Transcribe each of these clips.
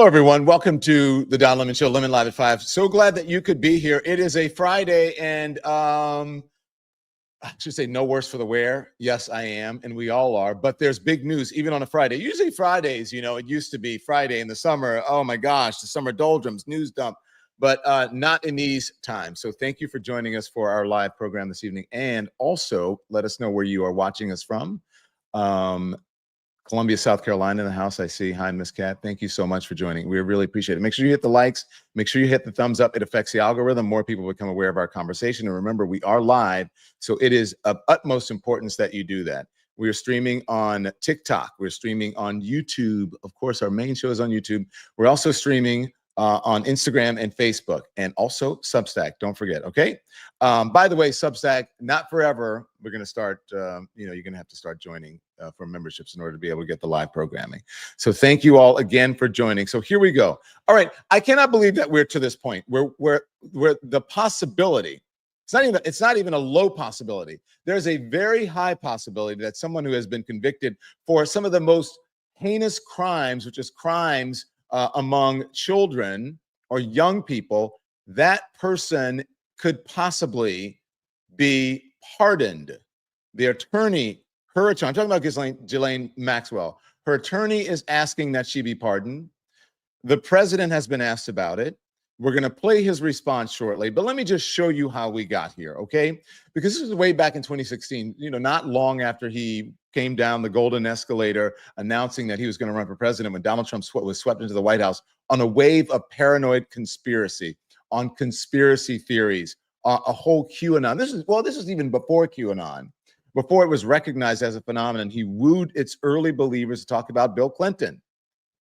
Hello, everyone. Welcome to the Don Lemon Show, Lemon Live at 5. So glad that you could be here. It is a Friday, and I should say no worse for the wear. Yes, I am, and we all are. But there's big news, even on a Friday. Usually Fridays, you know, it used to be Friday in the summer. Oh, my gosh, the summer doldrums, news dump. But not in these times. So thank you for joining us for our live program this evening. And also, let us know where you are watching us from. Columbia, South Carolina in the house, I see. Hi, Miss Cat. Thank you so much for joining. We really appreciate it. Make sure you hit the likes. Make sure you hit the thumbs up. It affects the algorithm. More people become aware of our conversation. And remember, we are live, so it is of utmost importance that you do that. We are streaming on TikTok. We're streaming on YouTube. Of course, our main show is on YouTube. We're also streaming on Instagram and Facebook, and also Substack. Don't forget, okay? By the way, Substack, not forever. We're going to start, you're going to have to start joining for memberships in order to be able to get the live programming. So thank you all again for joining. So here we go. All right. I cannot believe that we're to this point where the possibility, it's not even a low possibility. There's a very high possibility that someone who has been convicted for some of the most heinous crimes, which is crimes among children or young people, that person could possibly be pardoned. The attorney, her attorney, I'm talking about Ghislaine Maxwell. Her attorney is asking that she be pardoned. The president has been asked about it. We're going to play his response shortly, but let me just show you how we got here, okay? Because this was way back in 2016, not long after he came down the golden escalator announcing that he was going to run for president, when Donald Trump was swept into the White House on a wave of paranoid conspiracy, on conspiracy theories, a whole QAnon. This is even before QAnon, before it was recognized as a phenomenon. He wooed its early believers to talk about Bill Clinton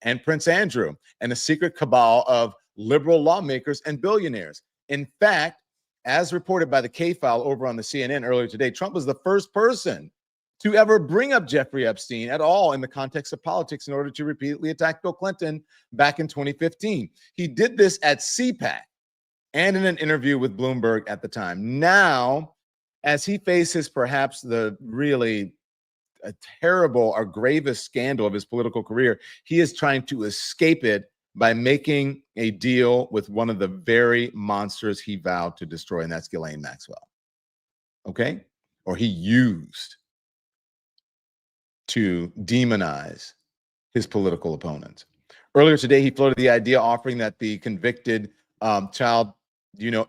and Prince Andrew and a secret cabal of liberal lawmakers and billionaires. In fact, as reported by the K-File over on the CNN earlier today, Trump was the first person to ever bring up Jeffrey Epstein at all in the context of politics in order to repeatedly attack Bill Clinton back in 2015. He did this at CPAC and in an interview with Bloomberg at the time. Now, as he faces perhaps the really a terrible or gravest scandal of his political career, he is trying to escape it by making a deal with one of the very monsters he vowed to destroy, and that's Ghislaine Maxwell. Okay? Or he used to demonize his political opponents. Earlier today, he floated the idea offering that the convicted child,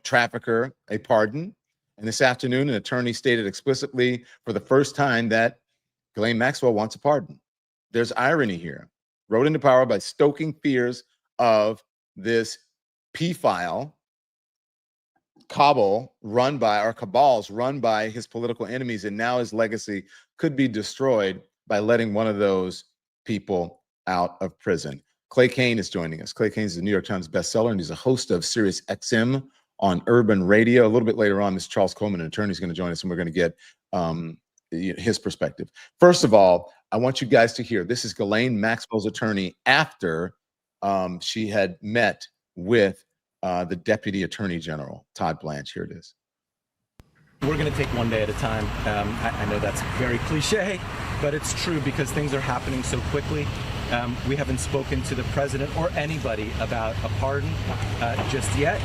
trafficker a pardon. And this afternoon, an attorney stated explicitly for the first time that Ghislaine Maxwell wants a pardon. There's irony here. Rode into power by stoking fears of this P-file cabals run by his political enemies, and now his legacy could be destroyed by letting one of those people out of prison. Clay Cane is joining us. Clay Cane is the New York Times bestseller, and he's a host of Sirius XM on Urban Radio. A little bit later on, Mr. Charles Coleman, an attorney, is going to join us, and we're going to get his perspective. First of all, I want you guys to hear, this is Ghislaine Maxwell's attorney after she had met with the Deputy Attorney General, Todd Blanche. Here it is. We're going to take one day at a time. I know that's very cliche, but it's true because things are happening so quickly. We haven't spoken to the president or anybody about a pardon just yet.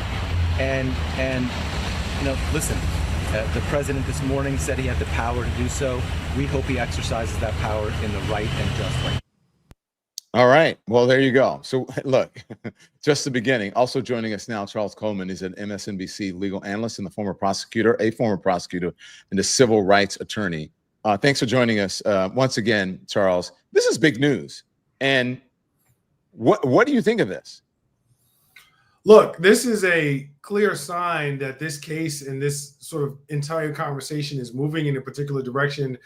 And listen, the president this morning said he had the power to do so. We hope he exercises that power in the right and just way. All right. Well, there you go. So look, just the beginning. Also joining us now, Charles Coleman is an MSNBC legal analyst and a former prosecutor and a civil rights attorney. Thanks for joining us once again, Charles. This is big news. And what do you think of this? Look, this is a clear sign that this case and this sort of entire conversation is moving in a particular direction,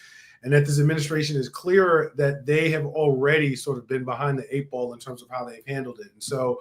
and that this administration is clear that they have already sort of been behind the eight ball in terms of how they've handled it. And so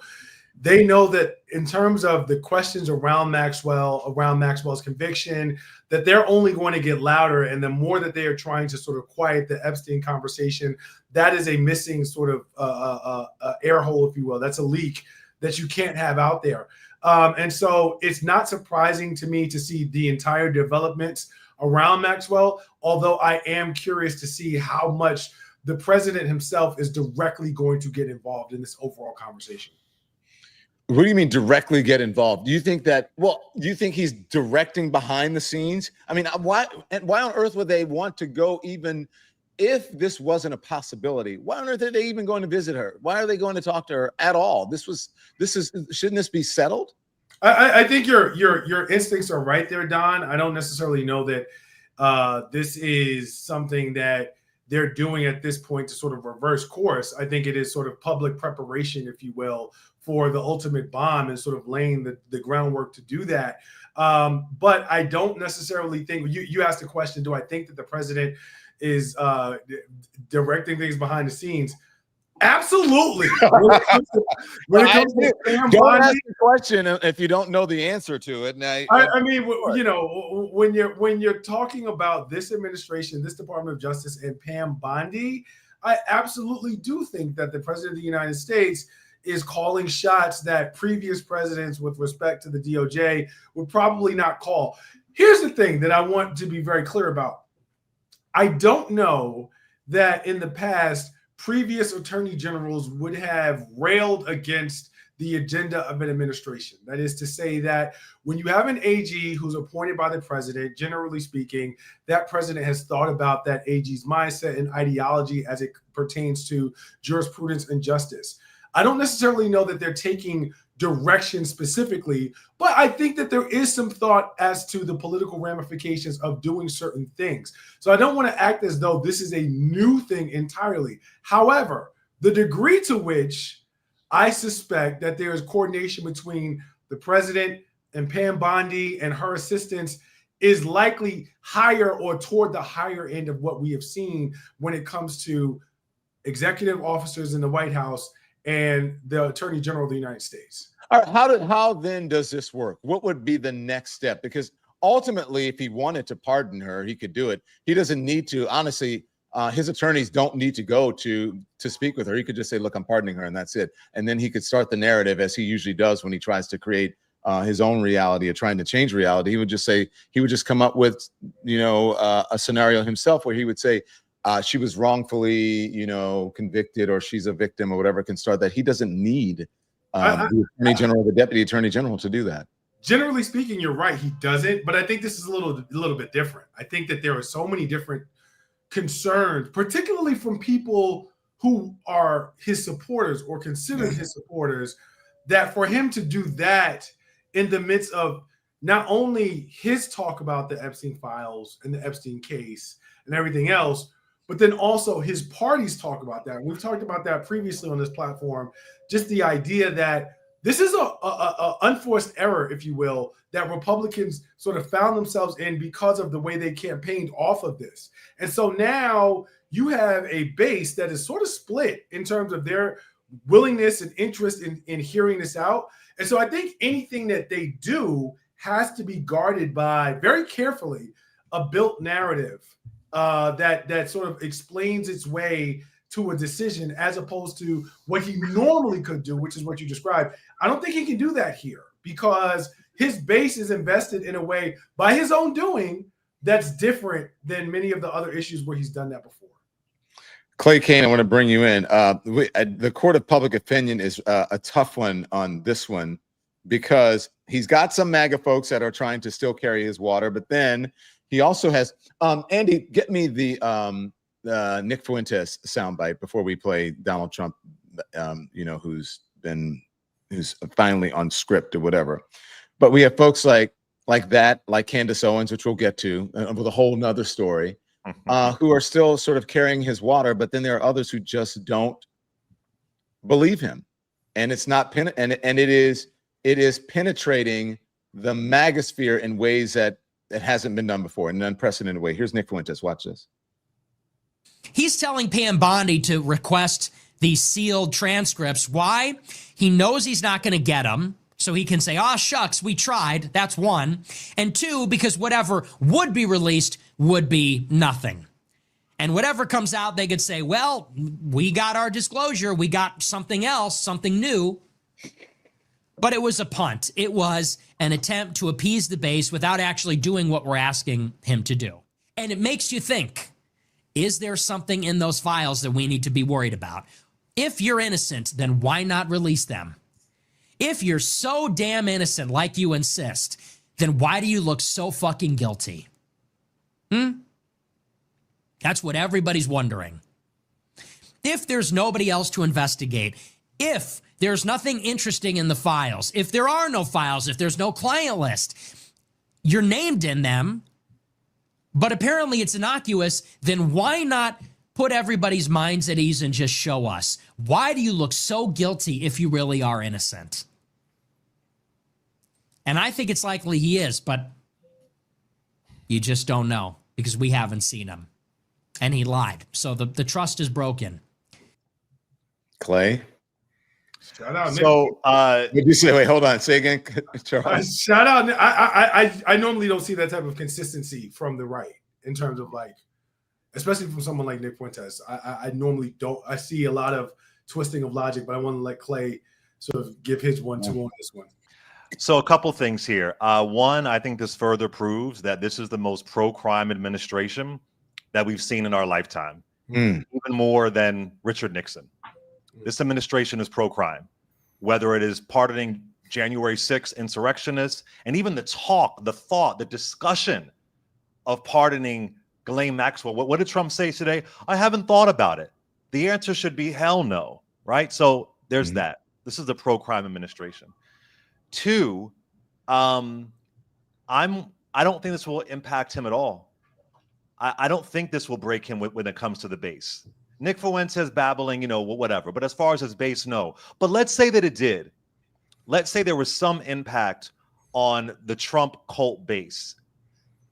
they know that in terms of the questions around Maxwell's conviction, that they're only going to get louder. And the more that they are trying to sort of quiet the Epstein conversation, that is a missing sort of air hole, if you will. That's a leak that you can't have out there. And so it's not surprising to me to see the entire developments around Maxwell, although I am curious to see how much the president himself is directly going to get involved in this overall conversation. What do you mean directly get involved? Do you think that, do you think he's directing behind the scenes? I mean, why on earth would they want to go, even if this wasn't a possibility? Why on earth are they even going to visit her? Why are they going to talk to her at all? Shouldn't this be settled? I think your instincts are right there, Don. I don't necessarily know that this is something that they're doing at this point to sort of reverse course. I think it is sort of public preparation, if you will, for the ultimate bomb, and sort of laying the groundwork to do that. But I don't necessarily think, you asked the question, do I think that the president is directing things behind the scenes? Absolutely. When it comes to don't ask the question if you don't know the answer to it. I mean, you know, when you're talking about this administration, this Department of Justice, and Pam Bondi, I absolutely do think that the president of the United States is calling shots that previous presidents with respect to the DOJ would probably not call. Here's the thing that I want to be very clear about. I don't know that in the past, previous attorney generals would have railed against the agenda of an administration. That is to say that when you have an AG who's appointed by the president, generally speaking, that president has thought about that AG's mindset and ideology as it pertains to jurisprudence and justice. I don't necessarily know that they're taking direction specifically, but I think that there is some thought as to the political ramifications of doing certain things. So I don't want to act as though this is a new thing entirely. However, the degree to which I suspect that there is coordination between the president and Pam Bondi and her assistants is likely higher, or toward the higher end of what we have seen when it comes to executive officers in the White House and the Attorney General of the United States. All right, how then does this work? What would be the next step? Because ultimately, if he wanted to pardon her, he could do it. He doesn't need to. Honestly, his attorneys don't need to go to speak with her. He could just say, look, I'm pardoning her, and that's it. And then he could start the narrative, as he usually does when he tries to create his own reality or trying to change reality. He would just come up with, a scenario himself where he would say, she was wrongfully, convicted, or she's a victim, or whatever, can start that. He doesn't need the Attorney General, the Deputy Attorney General, to do that. Generally speaking, you're right. He doesn't, but I think this is a little bit different. I think that there are so many different concerns, particularly from people who are his supporters or considered his supporters, that for him to do that in the midst of not only his talk about the Epstein files and the Epstein case and everything else, but then also his party's talk about that. We've talked about that previously on this platform, just the idea that this is a unforced error, if you will, that Republicans sort of found themselves in because of the way they campaigned off of this. And so now you have a base that is sort of split in terms of their willingness and interest in hearing this out. And so I think anything that they do has to be guarded by, very carefully, a built narrative that sort of explains its way to a decision, as opposed to what he normally could do, which is what you described. I don't think he can do that here, because his base is invested in a way by his own doing that's different than many of the other issues where he's done that before. Clay Kane, I want to bring you in. The court of public opinion is a tough one on this one, because he's got some MAGA folks that are trying to still carry his water, but then he also has Andy, get me the Nick Fuentes soundbite before we play Donald Trump, who's finally on script or whatever. But we have folks like that, like Candace Owens, which we'll get to with a whole nother story, who are still sort of carrying his water. But then there are others who just don't believe him, and it's not it is penetrating the MAGA sphere in ways that it hasn't been done before, in an unprecedented way. Here's Nick Fuentes. Watch this. He's telling Pam Bondi to request these sealed transcripts. Why? He knows he's not going to get them, so he can say, "Oh, shucks, we tried." That's one. And two, because whatever would be released would be nothing. And whatever comes out, they could say, well, we got our disclosure. We got something else, something new. But it was a punt. It was an attempt to appease the base without actually doing what we're asking him to do. And it makes you think. Is there something in those files that we need to be worried about? If you're innocent, then why not release them? If you're so damn innocent, like you insist, then why do you look so fucking guilty? That's what everybody's wondering. If there's nobody else to investigate, if there's nothing interesting in the files, if there are no files, if there's no client list, you're named in them, but apparently it's innocuous, then why not put everybody's minds at ease and just show us? Why do you look so guilty if you really are innocent? And I think it's likely he is, but you just don't know because we haven't seen him. And he lied. So the trust is broken. Clay? Shout out, Nick. So, What did you say? Wait, hold on. Say again, Charles. Shout out. I normally don't see that type of consistency from the right in terms of like, especially from someone like Nick Fuentes. I normally don't. I see a lot of twisting of logic, but I want to let Clay sort of give his 1-2 on this one. So a couple things here. One, I think this further proves that this is the most pro-crime administration that we've seen in our lifetime, even more than Richard Nixon. This administration is pro-crime, whether it is pardoning January 6th insurrectionists, and even the talk, the thought, the discussion of pardoning Ghislaine Maxwell. What did Trump say today? I haven't thought about it. The answer should be hell no, right? So there's that. This is the pro-crime administration. Two, I don't think this will impact him at all. I don't think this will break him when it comes to the base. Nick Fuentes babbling, whatever. But as far as his base, no. But let's say that it did. Let's say there was some impact on the Trump cult base.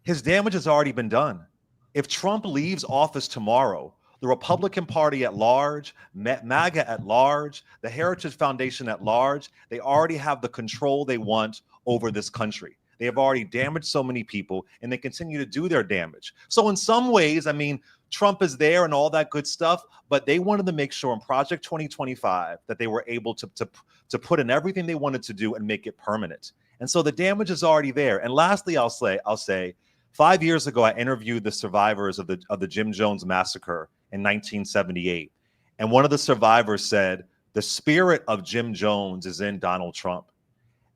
His damage has already been done. If Trump leaves office tomorrow, the Republican Party at large, MAGA at large, the Heritage Foundation at large, they already have the control they want over this country. They have already damaged so many people, and they continue to do their damage. So in some ways, I mean, Trump is there and all that good stuff, but they wanted to make sure in Project 2025 that they were able to put in everything they wanted to do and make it permanent. And so the damage is already there. And lastly, I'll say 5 years ago, I interviewed the survivors of the Jim Jones massacre in 1978. And one of the survivors said, the spirit of Jim Jones is in Donald Trump.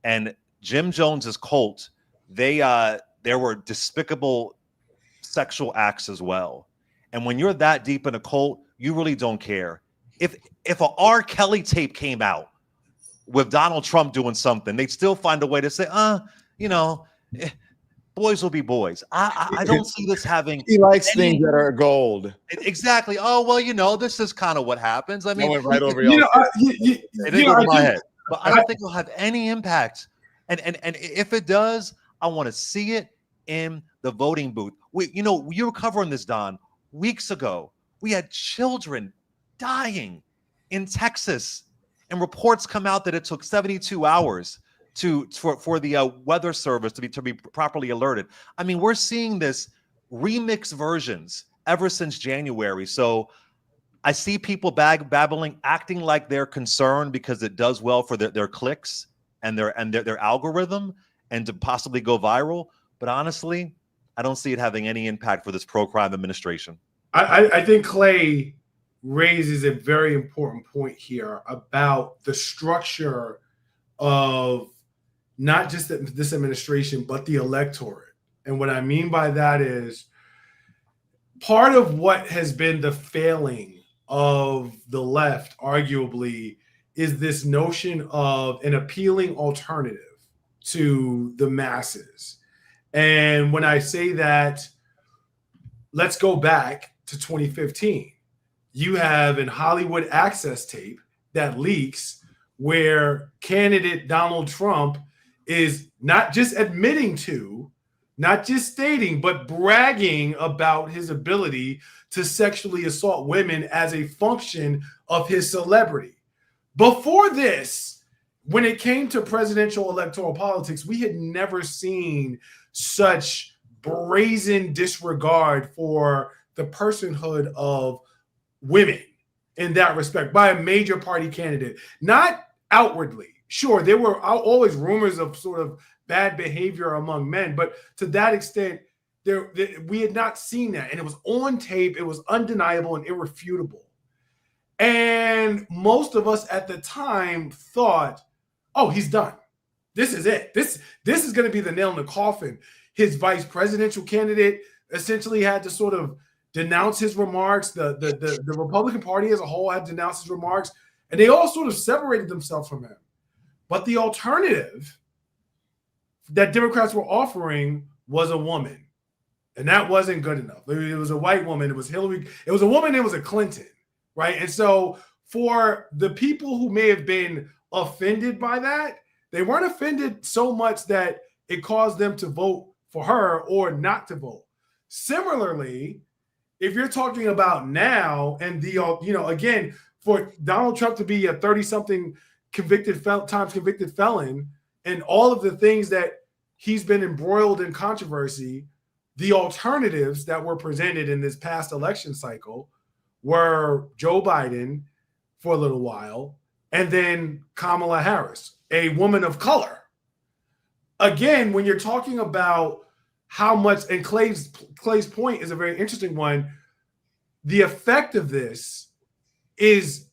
And Jim Jones's cult, there were despicable sexual acts as well. And when you're that deep in a cult, you really don't care. If a R. Kelly tape came out with Donald Trump doing something, they'd still find a way to say, boys will be boys. I don't see this having. He likes things that are gold. Exactly. Oh, well, this is kind of what happens. I mean, I went right over it didn't go to my head. But I don't think it'll have any impact. And if it does, I want to see it in the voting booth. You were covering this, Don, weeks ago. We had children dying in Texas, and reports come out that it took 72 hours for the weather service to be properly alerted. I mean, we're seeing this remix versions ever since January. So I see people babbling, acting like they're concerned because it does well for their clicks and their algorithm and to possibly go viral. But honestly, I don't see it having any impact for this pro-crime administration. I think Clay raises a very important point here about the structure of not just this administration, but the electorate. And what I mean by that is part of what has been the failing of the left, arguably, is this notion of an appealing alternative to the masses. And when I say that, let's go back to 2015. You have an Hollywood Access tape that leaks where candidate Donald Trump is not just admitting to, not just stating, but bragging about his ability to sexually assault women as a function of his celebrity. Before this, when it came to presidential electoral politics, we had never seen such brazen disregard for the personhood of women in that respect by a major party candidate. Not outwardly. Sure, there were always rumors of sort of bad behavior among men, but to that extent, we had not seen that, and it was on tape. It was undeniable and irrefutable. And most of us at the time thought, "Oh, he's done. This is it. This is going to be the nail in the coffin." His vice presidential candidate essentially had to sort of denounce his remarks. The Republican Party as a whole had denounced his remarks, and they all sort of separated themselves from him. But the alternative that Democrats were offering was a woman, and that wasn't good enough. It was a white woman. It was Hillary. It was a woman. It was a Clinton, right? And so for the people who may have been offended by that, they weren't offended so much that it caused them to vote for her or not to vote. Similarly, if you're talking about now and again, for Donald Trump to be a 30-something convicted felon and all of the things that he's been embroiled in controversy, the alternatives that were presented in this past election cycle were Joe Biden for a little while, and then Kamala Harris, a woman of color. Again, when you're talking about how much, and Clay's point is a very interesting one, the effect of this is,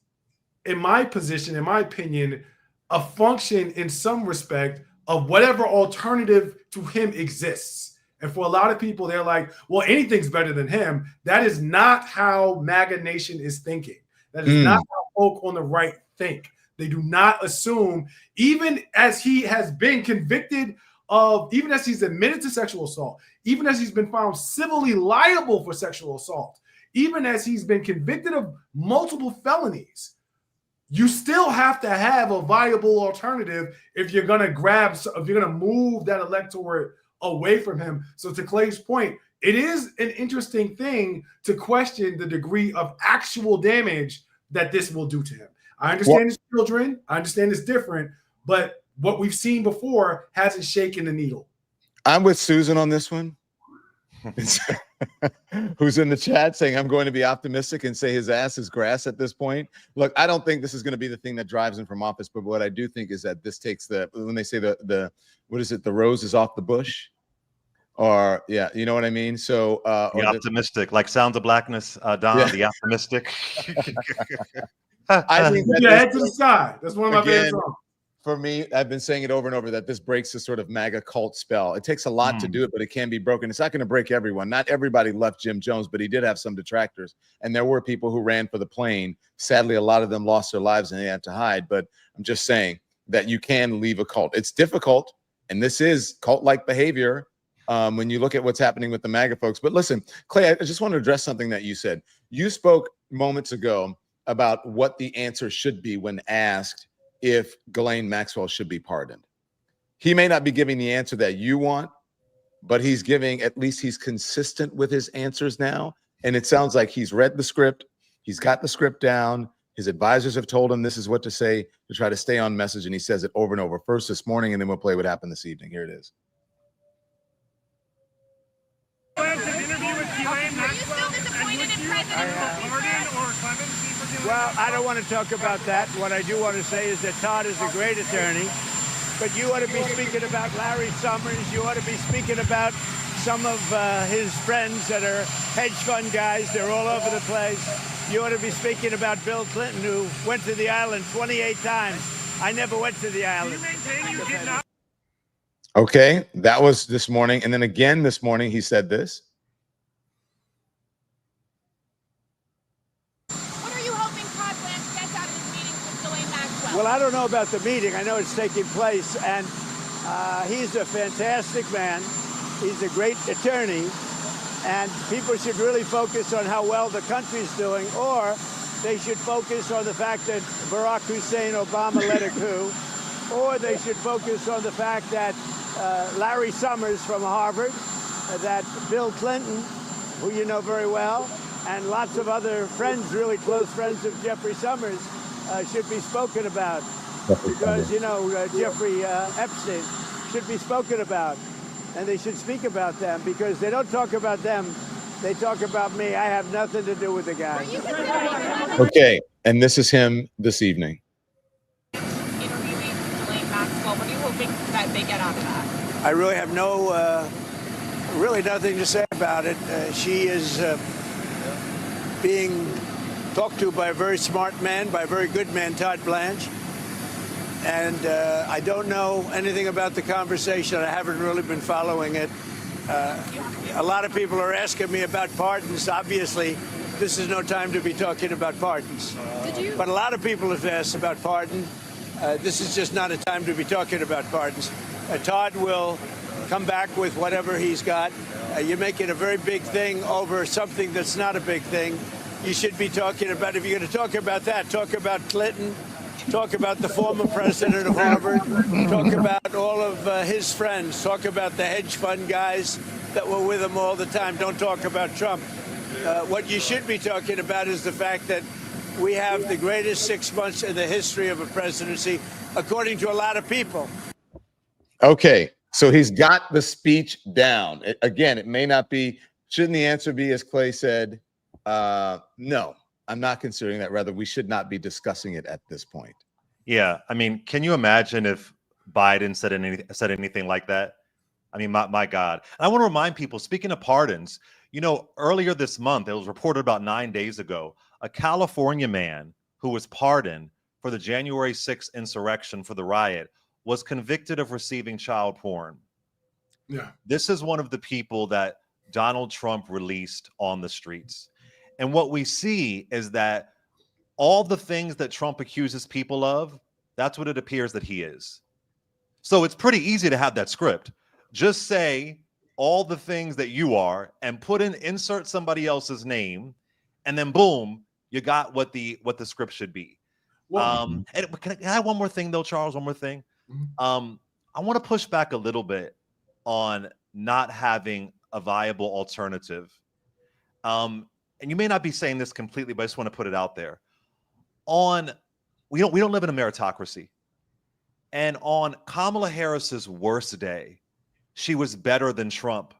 in my opinion, a function in some respect of whatever alternative to him exists. And for a lot of people, they're like, well, anything's better than him. That is not how MAGA Nation is thinking. That is not how folk on the right think. They do not assume, even as he has been convicted of, even as he's admitted to sexual assault, even as he's been found civilly liable for sexual assault, even as he's been convicted of multiple felonies, you still have to have a viable alternative if you're going to move that electorate away from him. So to Clay's point, it is an interesting thing to question the degree of actual damage that this will do to him. I understand his children. I understand it's different, but what we've seen before hasn't shaken the needle. I'm with Susan on this one. Who's in the chat saying I'm going to be optimistic and say his ass is grass at this point. Look, I don't think this is going to be the thing that drives him from office, but what I do think is that this takes when they say the what is it, the rose is off the bush, or yeah, you know what I mean. So the optimistic, like Sounds of Blackness, Don, yeah. The optimistic. I think that head to the side. That's one of my favorite songs. For me, I've been saying it over and over that this breaks the sort of MAGA cult spell. It takes a lot to do it, but it can be broken. It's not going to break everyone. Not everybody left Jim Jones, but he did have some detractors. And there were people who ran for the plane. Sadly, a lot of them lost their lives and they had to hide. But I'm just saying that you can leave a cult. It's difficult, and this is cult-like behavior when you look at what's happening with the MAGA folks. But listen, Clay, I just want to address something that you said. You spoke moments ago about what the answer should be when asked if Ghislaine Maxwell should be pardoned. He may not be giving the answer that you want, but he's giving, at least he's consistent with his answers now. And it sounds like he's read the script. He's got the script down. His advisors have told him this is what to say to try to stay on message. And he says it over and over, first this morning, and then we'll play what happened this evening. Here it is. Well, I don't want to talk about that. What I do want to say is that Todd is a great attorney, but you ought to be speaking about Larry Summers. You ought to be speaking about some of his friends that are hedge fund guys. They're all over the place. You ought to be speaking about Bill Clinton, who went to the island 28 times. I never went to the island. Okay, that was this morning. And then again this morning, he said this. Well, I don't know about the meeting. I know it's taking place, and he's a fantastic man. He's a great attorney, and people should really focus on how well the country's doing, or they should focus on the fact that Barack Hussein Obama led a coup, or they should focus on the fact that Larry Summers from Harvard, that Bill Clinton, who you know very well, and lots of other friends, really close friends of Jeffrey Summers, should be spoken about, because, you know, Jeffrey Epstein should be spoken about, and they should speak about them, because they don't talk about them, they talk about me. I have nothing to do with the guy. Okay, and this is him this evening. Interviewing Ghislaine Maxwell, what are you hoping that they get out of that? I really have no really nothing to say about it. She is being talked to by a very smart man, by a very good man, Todd Blanche. And I don't know anything about the conversation. I haven't really been following it. A lot of people are asking me about pardons. Obviously, this is no time to be talking about pardons. But a lot of people have asked about pardon. This is just not a time to be talking about pardons. Todd will come back with whatever he's got. You're making a very big thing over something that's not a big thing. You should be talking about, if you're going to talk about that, talk about Clinton, talk about the former president of Harvard, talk about all of his friends, talk about the hedge fund guys that were with him all the time. Don't talk about Trump. What you should be talking about is the fact that we have the greatest 6 months in the history of a presidency, according to a lot of people. Okay, so he's got the speech down. Again, it may not be, shouldn't the answer be, as Clay said, no, I'm not considering that. Rather, we should not be discussing it at this point. Yeah, I mean, can you imagine if Biden said anything like that? I mean, my God. And I want to remind people, speaking of pardons, you know, earlier this month, it was reported about 9 days ago, a California man who was pardoned for the January 6th insurrection, for the riot, was convicted of receiving child porn. Yeah. This is one of the people that Donald Trump released on the streets. And what we see is that all the things that Trump accuses people of, that's what it appears that he is. So it's pretty easy to have that script. Just say all the things that you are and insert somebody else's name, and then boom, you got what the script should be. And can I add one more thing though, Charles? One more thing. I want to push back a little bit on not having a viable alternative. And you may not be saying this completely, but I just want to put it out there. We don't live in a meritocracy. And on Kamala Harris's worst day, she was better than Trump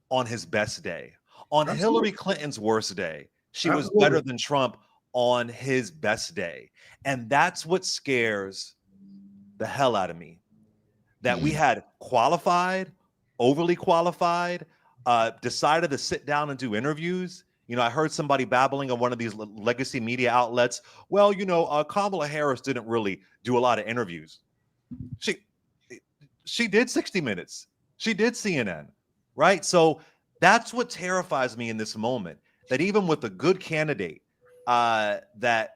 on his best day. On Hillary Clinton's worst day, she was better than Trump on his best day. And that's what scares the hell out of me. That we had qualified, overly qualified, decided to sit down and do interviews. You know, I heard somebody babbling on one of these legacy media outlets. Well, you know, Kamala Harris didn't really do a lot of interviews. She did 60 Minutes. She did CNN, right? So that's what terrifies me in this moment, that even with a good candidate, that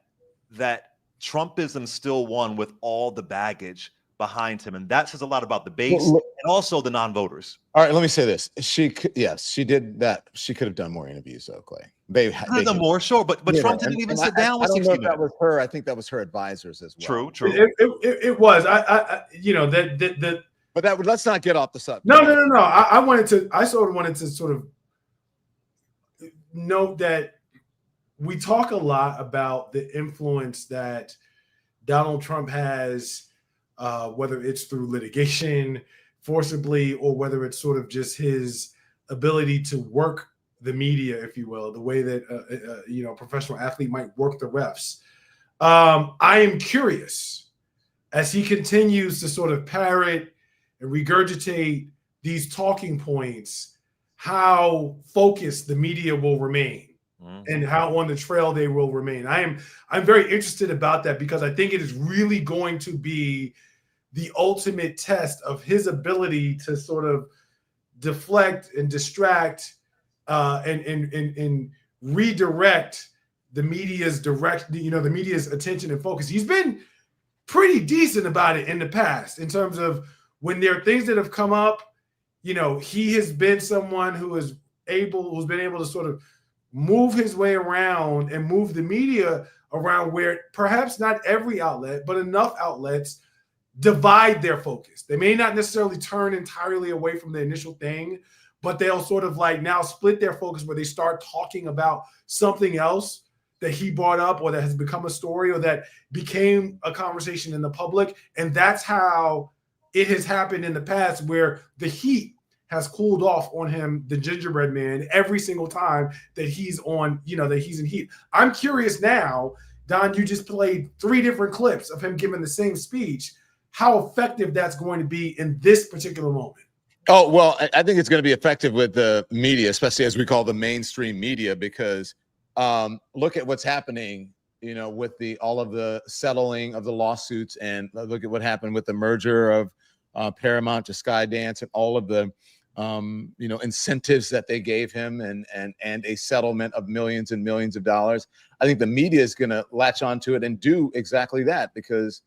Trumpism still won with all the baggage behind him. And that says a lot about the base and also the non-voters. All right, let me say this. Yes, she did that. She could have done more interviews, though, Clay. They done more, sure, but Trump didn't even sit down with 60 Minutes. That was her. I think that was her advisors as well. True. It was. You know, that. But let's not get off the subject. No. I sort of wanted to sort of note that we talk a lot about the influence that Donald Trump has, whether it's through litigation forcibly or whether it's sort of just his ability to work the media, if you will, the way that a professional athlete might work the refs. I am curious as he continues to sort of parrot and regurgitate these talking points, how focused the media will remain and how on the trail they will remain. I'm very interested about that because I think it is really going to be the ultimate test of his ability to sort of deflect and distract and redirect the media's the media's attention and focus. He's been pretty decent about it in the past in terms of when there are things that have come up. You know, he has been someone who's been able to sort of move his way around and move the media around where perhaps not every outlet, but enough outlets divide their focus. They may not necessarily turn entirely away from the initial thing, but they'll sort of like now split their focus where they start talking about something else that he brought up or that has become a story or that became a conversation in the public. And that's how it has happened in the past, where the heat has cooled off on him, the gingerbread man, every single time that he's on, that he's in heat. I'm curious now, Don, you just played 3 different clips of him giving the same speech, how effective that's going to be in this particular moment. Oh, well, I think it's going to be effective with the media, especially as we call the mainstream media, because look at what's happening, with all of the settling of the lawsuits, and look at what happened with the merger of Paramount to Skydance and all of the incentives that they gave him and a settlement of millions and millions of dollars. I think the media is going to latch onto it and do exactly that because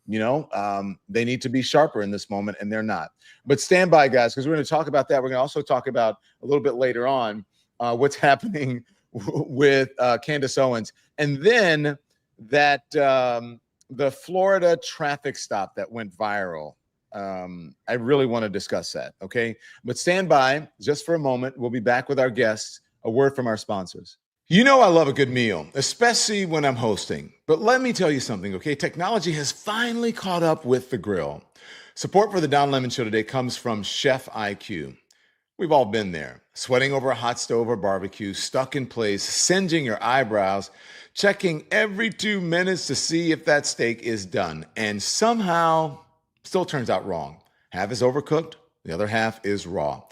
they need to be sharper in this moment, and they're not. But stand by, guys, because we're going to talk about that. We're going to also talk about a little bit later on what's happening with Candace Owens, and then that the Florida traffic stop that went viral. I really want to discuss that. Okay, but stand by just for a moment. We'll be back with our guests. A word from our sponsors. I love a good meal, especially when I'm hosting. But let me tell you something, okay? Technology has finally caught up with the grill. Support for the Don Lemon Show today comes from Chef IQ. We've all been there, sweating over a hot stove or barbecue, stuck in place, singeing your eyebrows, checking every 2 minutes to see if that steak is done, and somehow still turns out wrong. Half is overcooked, the other half is raw.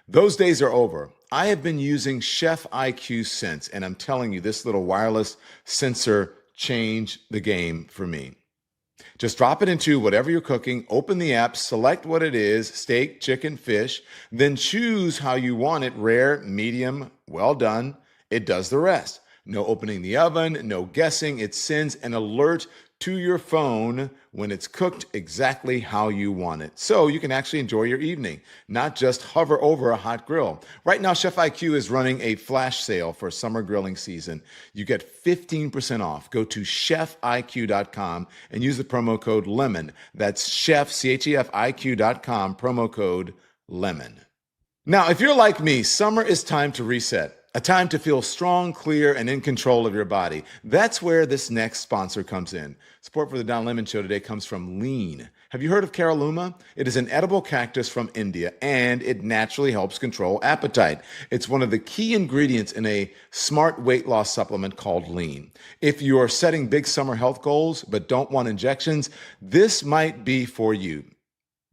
Those days are over. I have been using Chef IQ since, and I'm telling you, this little wireless sensor changed the game for me. Just drop it into whatever you're cooking, open the app, select what it is, steak, chicken, fish, then choose how you want it, rare, medium, well done. It does the rest. No opening the oven, no guessing. It sends an alert to your phone when it's cooked exactly how you want it. So you can actually enjoy your evening, not just hover over a hot grill. Right now, Chef IQ is running a flash sale for summer grilling season. You get 15% off. Go to chefiq.com and use the promo code LEMON. That's chef, CHEFIQ.com, promo code LEMON. Now, if you're like me, summer is time to reset. A time to feel strong, clear, and in control of your body. That's where this next sponsor comes in. Support for the Don Lemon Show today comes from Lean. Have you heard of Caralluma? It is an edible cactus from India, and it naturally helps control appetite. It's one of the key ingredients in a smart weight loss supplement called Lean. If you are setting big summer health goals but don't want injections, this might be for you.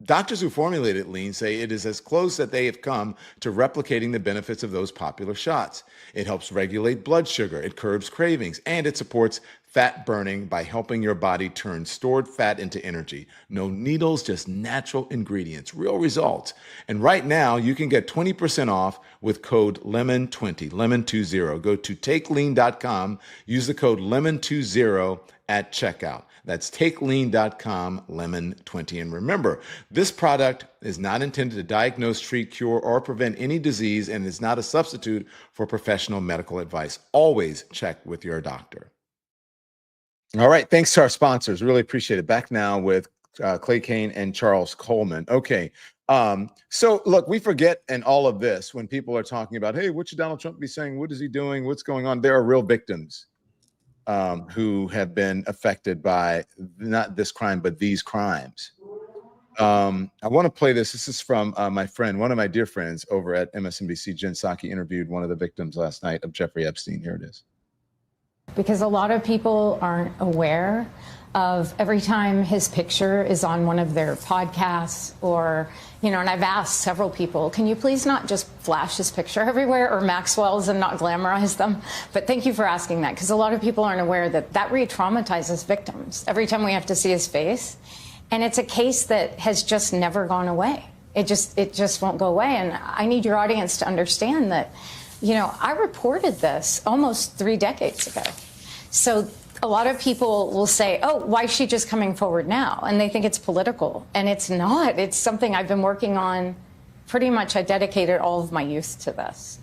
Doctors who formulated Lean say it is as close that they have come to replicating the benefits of those popular shots. It helps regulate blood sugar, it curbs cravings, and it supports fat burning by helping your body turn stored fat into energy. No needles, just natural ingredients, real results. And right now, you can get 20% off with code LEMON20, LEMON20. Go to takelean.com, use the code LEMON20 at checkout. That's takelean.com, LEMON20. And remember, this product is not intended to diagnose, treat, cure, or prevent any disease and is not a substitute for professional medical advice. Always check with your doctor. All right. Thanks to our sponsors. Really appreciate it. Back now with Clay Kane and Charles Coleman. Okay. So look, we forget in all of this when people are talking about, hey, what should Donald Trump be saying? What is he doing? What's going on? There are real victims who have been affected by not this crime, but these crimes. I want to play this. This is from my friend, one of my dear friends over at MSNBC, Jen Psaki, interviewed one of the victims last night of Jeffrey Epstein. Here it is. Because a lot of people aren't aware of every time his picture is on one of their podcasts or, and I've asked several people, can you please not just flash his picture everywhere or Maxwell's and not glamorize them? But thank you for asking that, because a lot of people aren't aware that re-traumatizes victims every time we have to see his face. And it's a case that has just never gone away. It just won't go away. And I need your audience to understand that, I reported this almost 3 decades ago. So a lot of people will say, oh, why is she just coming forward now? And they think it's political. And it's not. It's something I've been working on. Pretty much I dedicated all of my youth to this.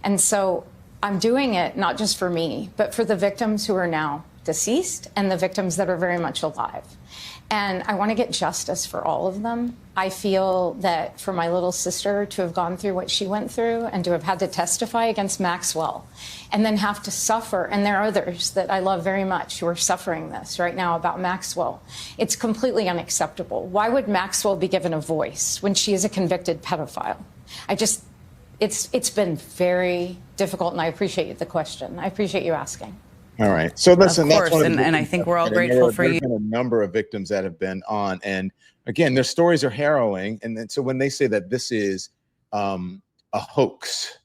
And so I'm doing it not just for me, but for the victims who are now deceased and the victims that are very much alive. And I want to get justice for all of them. I feel that for my little sister to have gone through what she went through and to have had to testify against Maxwell and then have to suffer, and there are others that I love very much who are suffering this right now about Maxwell, it's completely unacceptable. Why would Maxwell be given a voice when she is a convicted pedophile? It's been very difficult, and I appreciate the question. I appreciate you asking. All right. So listen, Of that's course, one of the and I think we're all grateful for you. There's been a number of victims that have been on, and again, their stories are harrowing. And then, so when they say that this is a hoax,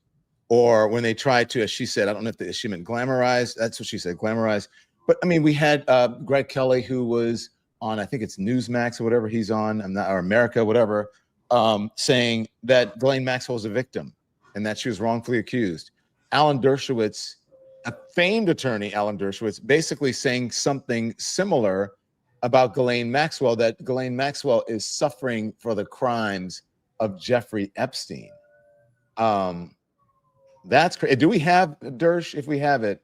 or when they try to, as she said, I don't know if she meant glamorize. That's what she said, glamorize. But I mean, we had Greg Kelly, who was on, I think it's Newsmax or whatever he's on, or America, whatever, saying that Ghislaine Maxwell was a victim and that she was wrongfully accused. Alan Dershowitz, a famed attorney, Alan Dershowitz, basically saying something similar about Ghislaine Maxwell, that Ghislaine Maxwell is suffering for the crimes of Jeffrey Epstein. That's crazy. Do we have Dersh? If we have it,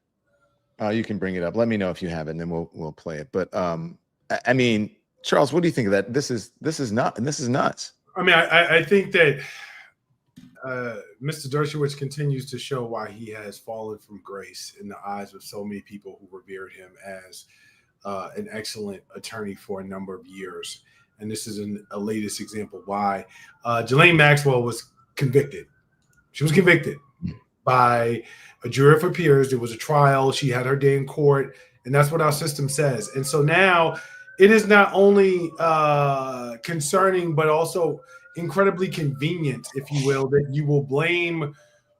you can bring it up. Let me know if you have it, and then we'll play it. But I mean, Charles, what do you think of that? This is nuts. I mean, I think that Mr. Dershowitz continues to show why he has fallen from grace in the eyes of so many people who revered him as an excellent attorney for a number of years. And this is a latest example why. Ghislaine Maxwell was convicted. She was convicted by a jury of her peers. There was a trial. She had her day in court. And that's what our system says. And so now it is not only concerning, but also incredibly convenient, if you will, that you will blame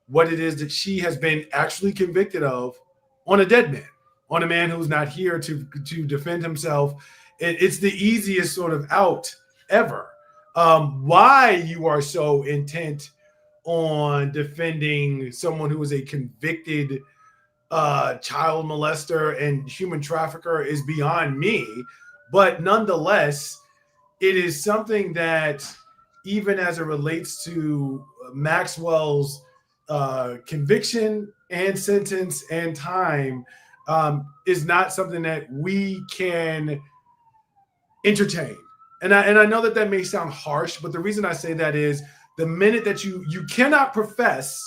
what it is that she has been actually convicted of on a dead man, on a man who's not here to defend himself. It's the easiest sort of out ever. Why you are so intent on defending someone who is a convicted child molester and human trafficker is beyond me. But nonetheless, it is something that, even as it relates to Maxwell's conviction and sentence and time, is not something that we can entertain. And I know that may sound harsh, but the reason I say that is the minute that you cannot profess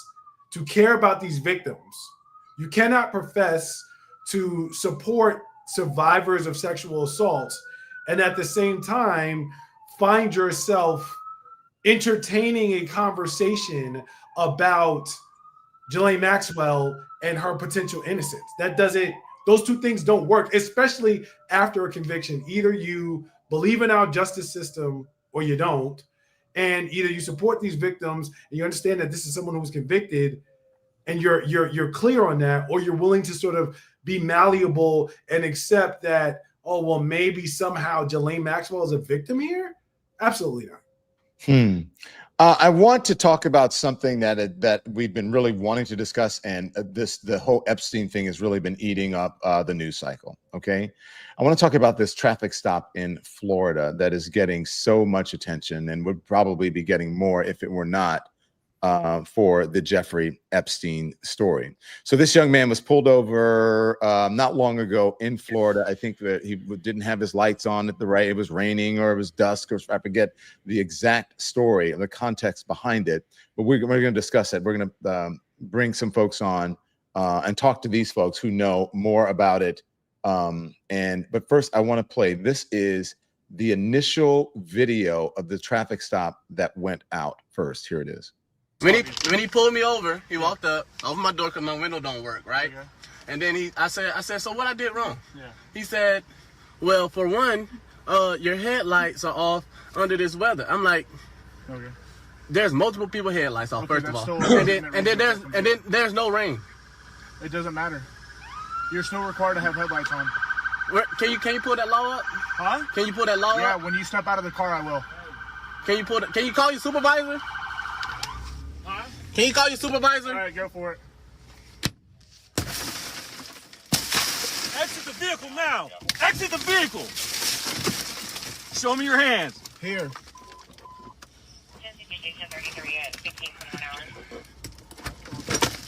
to care about these victims, you cannot profess to support survivors of sexual assault, and at the same time find yourself entertaining a conversation about Ghislaine Maxwell and her potential innocence. Those two things don't work, especially after a conviction. Either you believe in our justice system or you don't. And either you support these victims and you understand that this is someone who was convicted and you're clear on that, or you're willing to sort of be malleable and accept that, oh, well, maybe somehow Ghislaine Maxwell is a victim here. Absolutely not. I want to talk about something that we've been really wanting to discuss, and the whole Epstein thing has really been eating up the news cycle. Okay, I want to talk about this traffic stop in Florida that is getting so much attention, and would probably be getting more if it were not for the Jeffrey Epstein story. So this young man was pulled over not long ago in Florida. I think that he didn't have his lights on at the right. It was raining or it was dusk, or I forget the exact story and the context behind it. But we're going to discuss it. We're going to bring some folks on and talk to these folks who know more about it. But first, I want to play. This is the initial video of the traffic stop that went out first. Here it is. When he pulled me over, he walked up, opened my door because my window don't work, right? Okay. And then I said, so what I did wrong? Yeah. He said, well, for one, your headlights are off under this weather. I'm like, okay. There's multiple people headlights off, okay, first of all. And then there's no rain. It doesn't matter. You're still required to have headlights on. Can you pull that law up? Huh? Can you pull that law up? Yeah, when you step out of the car, I will. Can you call your supervisor? Can you call your supervisor? All right, go for it. Exit the vehicle now. Exit the vehicle. Show me your hands. Here.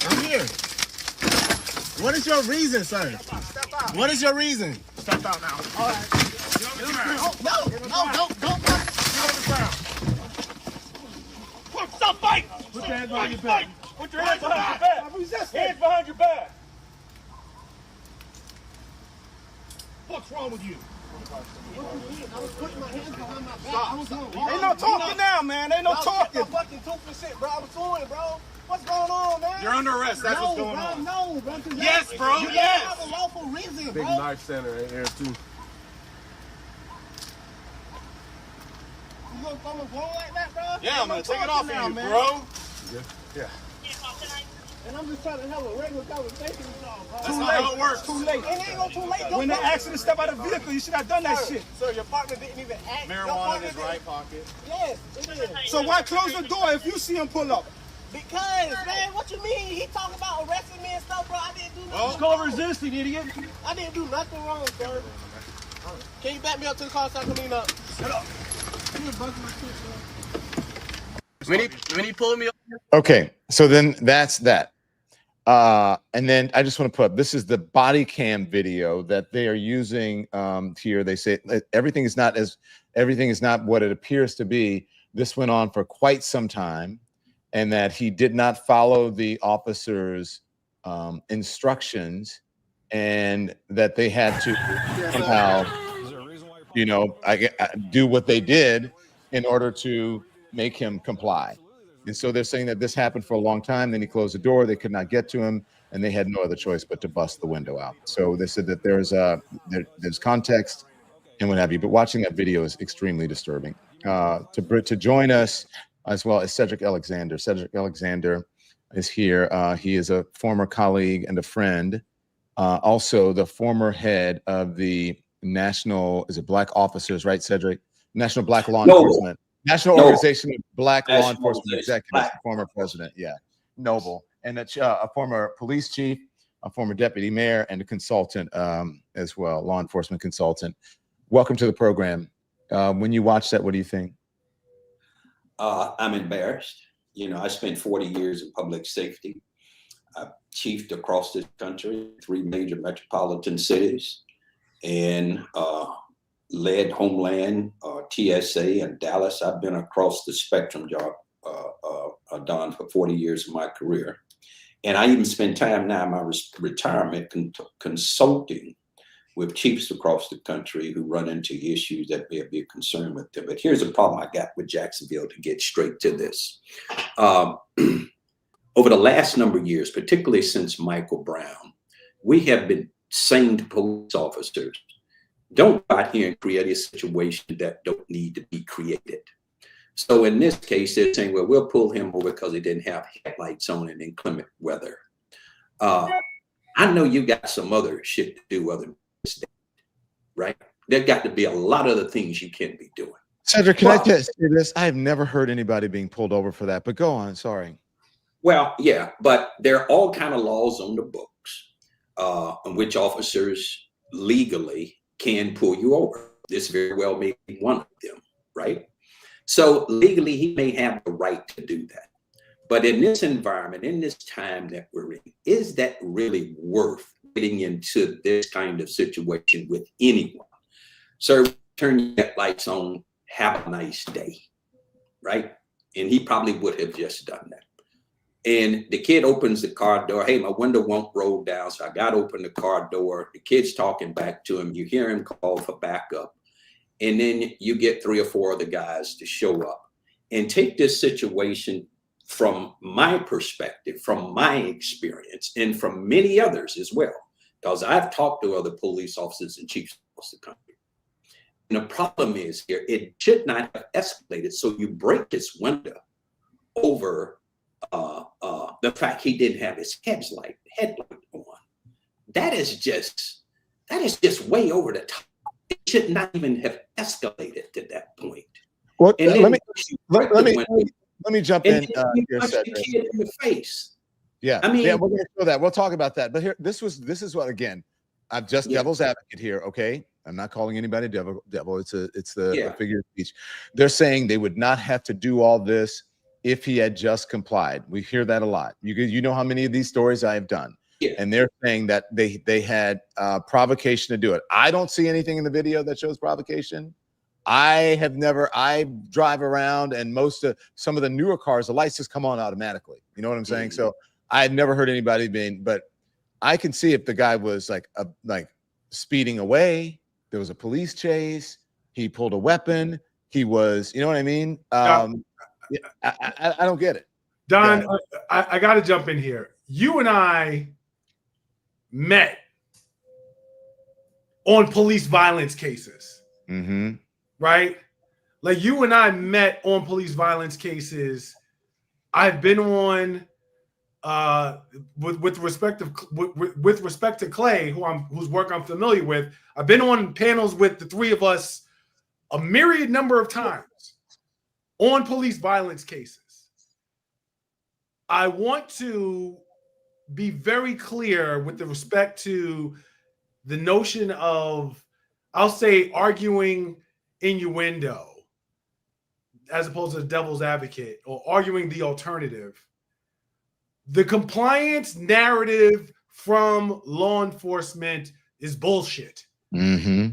I'm here. What is your reason, sir? Step out. What is your reason? Step out now. All right. No, don't. Get on the ground. Stop fighting! Put your hands behind your back. Put your hands behind your back. Hands behind your back. What's wrong with you? I was putting my hands behind my back. Ain't no talking now, man. Ain't no talking. I'm fucking talking shit, bro. I was doing it, bro. What's going on, man? You're under arrest. That's what's going on. No, bro. Yes, bro. You yes. have a lawful crazy, Big bro. Knife Center in here too. You gonna throw my phone like that, bro? Yeah, I'm gonna take it off now, of you, man. bro. And I'm just trying to have a regular conversation with y'all, bro. That's not how it works. Too late. It ain't no too late. When they asked you to step out of the vehicle, you should have done that shit. Sir, your partner didn't even ask. Marijuana in his right pocket. Yes, it is. So why close the door if you see him pull up? Because, man, what you mean? He talking about arresting me and stuff, bro. I didn't do nothing. It's called resisting, idiot. I didn't do nothing wrong, sir. Can you back me up to the car so I can clean up? Shut up. When he pulled me up. Okay, so then that's that. And then I just want to put up, this is the body cam video that they are using here. They say everything is not what it appears to be. This went on for quite some time, and that he did not follow the officer's instructions, and that they had to somehow, do what they did in order to make him comply. And so they're saying that this happened for a long time. Then he closed the door. They could not get to him, and they had no other choice but to bust the window out. So they said that there's context and what have you. But watching that video is extremely disturbing. To join us as well as Cedric Alexander. Cedric Alexander is here. He is a former colleague and a friend. Also, the former head of the National Black Officers, right, Cedric? National Black Law Enforcement. National Organization of Black Law Enforcement Executives, former president, Noble, and a former police chief, a former deputy mayor, and a consultant as well, law enforcement consultant. Welcome to the program. When you watch that, what do you think? I'm embarrassed. I spent 40 years in public safety. I've chiefed across this country, 3 major metropolitan cities, and led Homeland, TSA, and Dallas. I've been across the spectrum, Don, for 40 years of my career. And I even spend time now in my retirement consulting with chiefs across the country who run into issues that may be a concern with them. But here's a problem I got with Jacksonville, to get straight to this. Over the last number of years, particularly since Michael Brown, we have been saying to police officers, don't go out here and create a situation that don't need to be created. So in this case, they're saying, well, we'll pull him over because he didn't have headlights on in inclement weather. I know you got some other shit to do other than this, right? There got to be a lot of other things you can be doing. Cedric, can I just say this? I have never heard anybody being pulled over for that, but go on, sorry. Well, yeah, but there are all kind of laws on the books on which officers legally can pull you over. This very well may be one of them, right? So legally, he may have the right to do that. But in this environment, in this time that we're in, is that really worth getting into this kind of situation with anyone? Sir, turn your headlights on, have a nice day, right? And he probably would have just done that. And the kid opens the car door. Hey, my window won't roll down. So I got to open the car door. The kid's talking back to him. You hear him call for backup. And then you get 3 or 4 of the guys to show up and take this situation from my perspective, from my experience, and from many others as well, because I've talked to other police officers and chiefs across the country. And the problem is here, it should not have escalated. So you break this window over the fact he didn't have his headlight on. That is just way over the top. It should not even have escalated to that point. Well, and let me jump in here, the kid in the face. Yeah, I mean, we're going to show that. We'll talk about that. But here, this is what, again, I'm just devil's advocate here. Okay, I'm not calling anybody devil. It's the figure of speech. They're saying they would not have to do all this if he had just complied. We hear that a lot. You know how many of these stories I have done. Yeah. And they're saying that they had provocation to do it. I don't see anything in the video that shows provocation. I drive around, and some of the newer cars, the lights just come on automatically. You know what I'm saying? So I had never heard anybody but I can see if the guy was like speeding away, there was a police chase, he pulled a weapon, he was, you know what I mean? I don't get it. Don, I got to jump in here. You and I met on police violence cases. Mm-hmm. Right? Like you and I met on police violence cases. I've been on with respect to Clay, whose work I'm familiar with. I've been on panels with the three of us a myriad number of times on police violence cases. I want to be very clear with the respect to the notion of, I'll say, arguing innuendo as opposed to the devil's advocate or arguing the alternative. The compliance narrative from law enforcement is bullshit. Mm-hmm.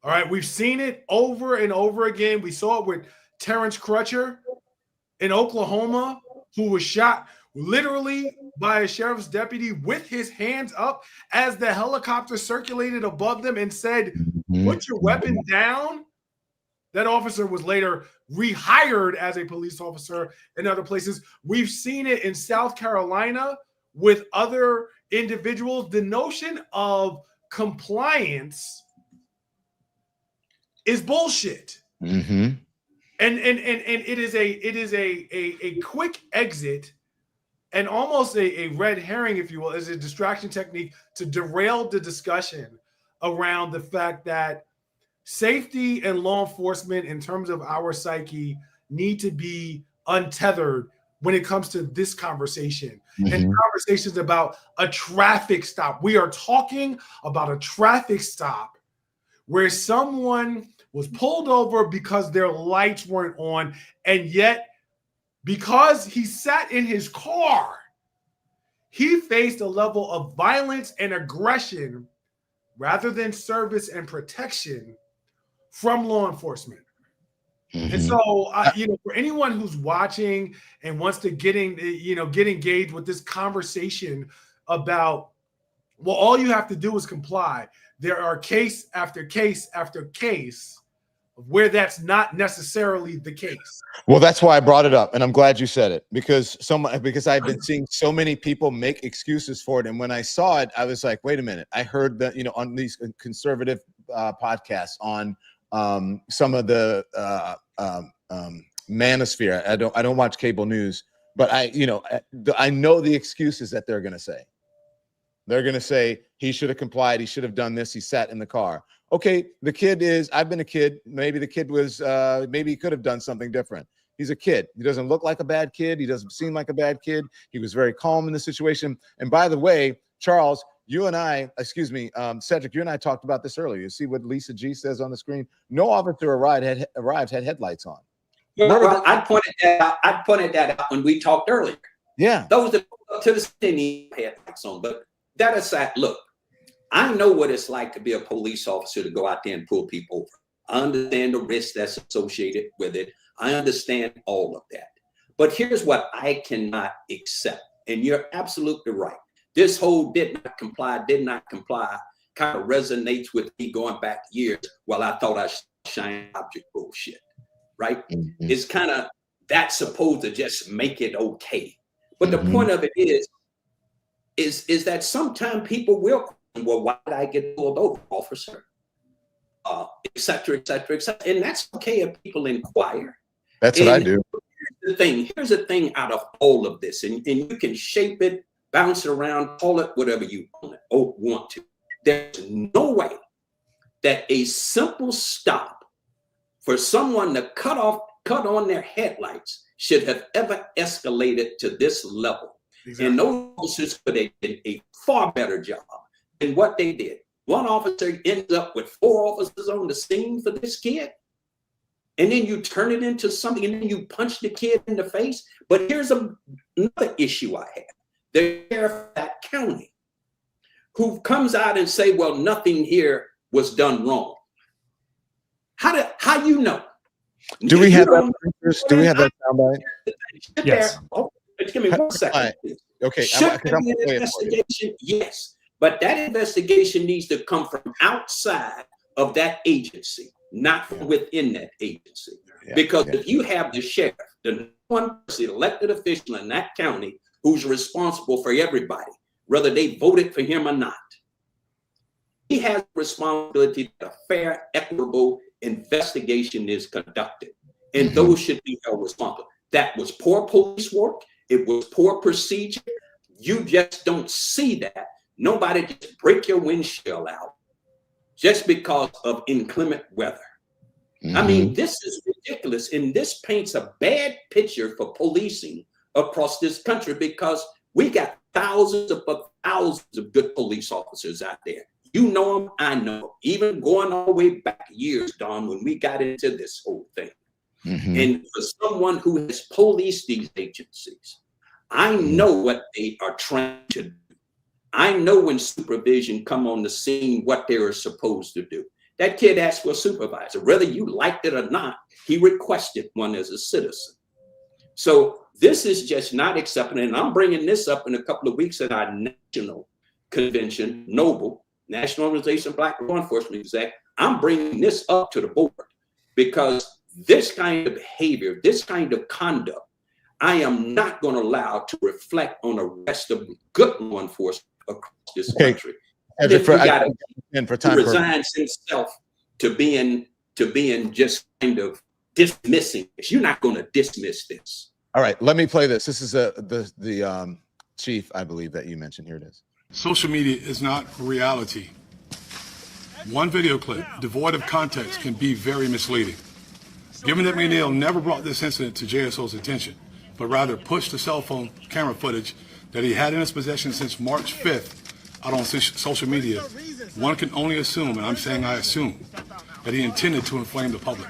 All right, we've seen it over and over again. We saw it with Terrence Crutcher in Oklahoma, who was shot literally by a sheriff's deputy with his hands up as the helicopter circulated above them and said, "Put your weapon down." That officer was later rehired as a police officer in other places. We've seen it in South Carolina with other individuals. The notion of compliance is bullshit. Mm-hmm. And it is a quick exit and almost a red herring, if you will, as a distraction technique to derail the discussion around the fact that safety and law enforcement in terms of our psyche need to be untethered when it comes to this conversation and conversations about a traffic stop. We are talking about a traffic stop where someone was pulled over because their lights weren't on, and yet because he sat in his car, he faced a level of violence and aggression rather than service and protection from law enforcement. And so, for anyone who's watching and wants to get engaged with this conversation about, well, all you have to do is comply. There are case after case after case of where that's not necessarily the case. Well, that's why I brought it up, and I'm glad you said it, because I've been seeing so many people make excuses for it, and when I saw it, I was like, wait a minute. I heard that on these conservative podcasts on some of the manosphere. I don't watch cable news, but I know the excuses that they're going to say. They're going to say he should have complied. He should have done this. He sat in the car. Okay, I've been a kid. Maybe the kid was, maybe he could have done something different. He's a kid. He doesn't look like a bad kid. He doesn't seem like a bad kid. He was very calm in the situation. And by the way, Charles, Cedric, you and I talked about this earlier. You see what Lisa G says on the screen? No officer arrived had headlights on. Well, I pointed that out when we talked earlier. Yeah. Those that up to the city had headlights on. But that aside, look, I know what it's like to be a police officer to go out there and pull people over. I understand the risk that's associated with it. I understand all of that. But here's what I cannot accept. And you're absolutely right. This whole did not comply kind of resonates with me going back years while I thought I shine object bullshit, right? Mm-hmm. It's kind of, that's supposed to just make it okay. But the point of it is that sometimes people will question, well, why did I get pulled over, officer? Et cetera, et cetera, et cetera. And that's okay if people inquire. That's what I do. Here's the thing out of all of this, and you can shape it, bounce it around, call it whatever you want to. There's no way that a simple stop for someone to cut on their headlights should have ever escalated to this level. Exactly. And those officers could have done a far better job than what they did. One officer ends up with 4 officers on the scene for this kid. And then you turn it into something, and then you punch the kid in the face. But here's another issue I have. The sheriff of that county who comes out and say, well, nothing here was done wrong. How you know? Do we have that? Do we have that soundbite? Yes. Give me 1 second, please. Okay. Should there be an investigation? Yes. But that investigation needs to come from outside of that agency, not from within that agency. Because if you have the sheriff, the one person, elected official in that county who's responsible for everybody, whether they voted for him or not, he has a responsibility that a fair, equitable investigation is conducted. And those should be held responsible. That was poor police work. It was poor procedure. You just don't see that. Nobody just break your windshield out just because of inclement weather. I mean, this is ridiculous. And this paints a bad picture for policing across this country, because we got thousands of good police officers out there. You know them, I know them. Even going all the way back years, Don, when we got into this whole thing. And for someone who has policed these agencies, I know what they are trying to do. I know when supervision come on the scene, what they are supposed to do. That kid asked for a supervisor. Whether you liked it or not, he requested one as a citizen. So this is just not acceptable. And I'm bringing this up in a couple of weeks at our national convention, NOBLE, National Organization of Black Law Enforcement Exec. I'm bringing this up to the board, because this kind of behavior, this kind of conduct, I am not going to allow to reflect on the rest of good law enforcement across this country. And then he resigns himself to being just kind of dismissing this. You're not going to dismiss this. All right, let me play this. This is the chief, I believe, that you mentioned. Here it is. Social media is not reality. One video clip devoid of context can be very misleading. Given that McNeil never brought this incident to JSO's attention, but rather pushed the cell phone camera footage that he had in his possession since March 5th out on social media, one can only assume, and I'm saying I assume, that he intended to inflame the public.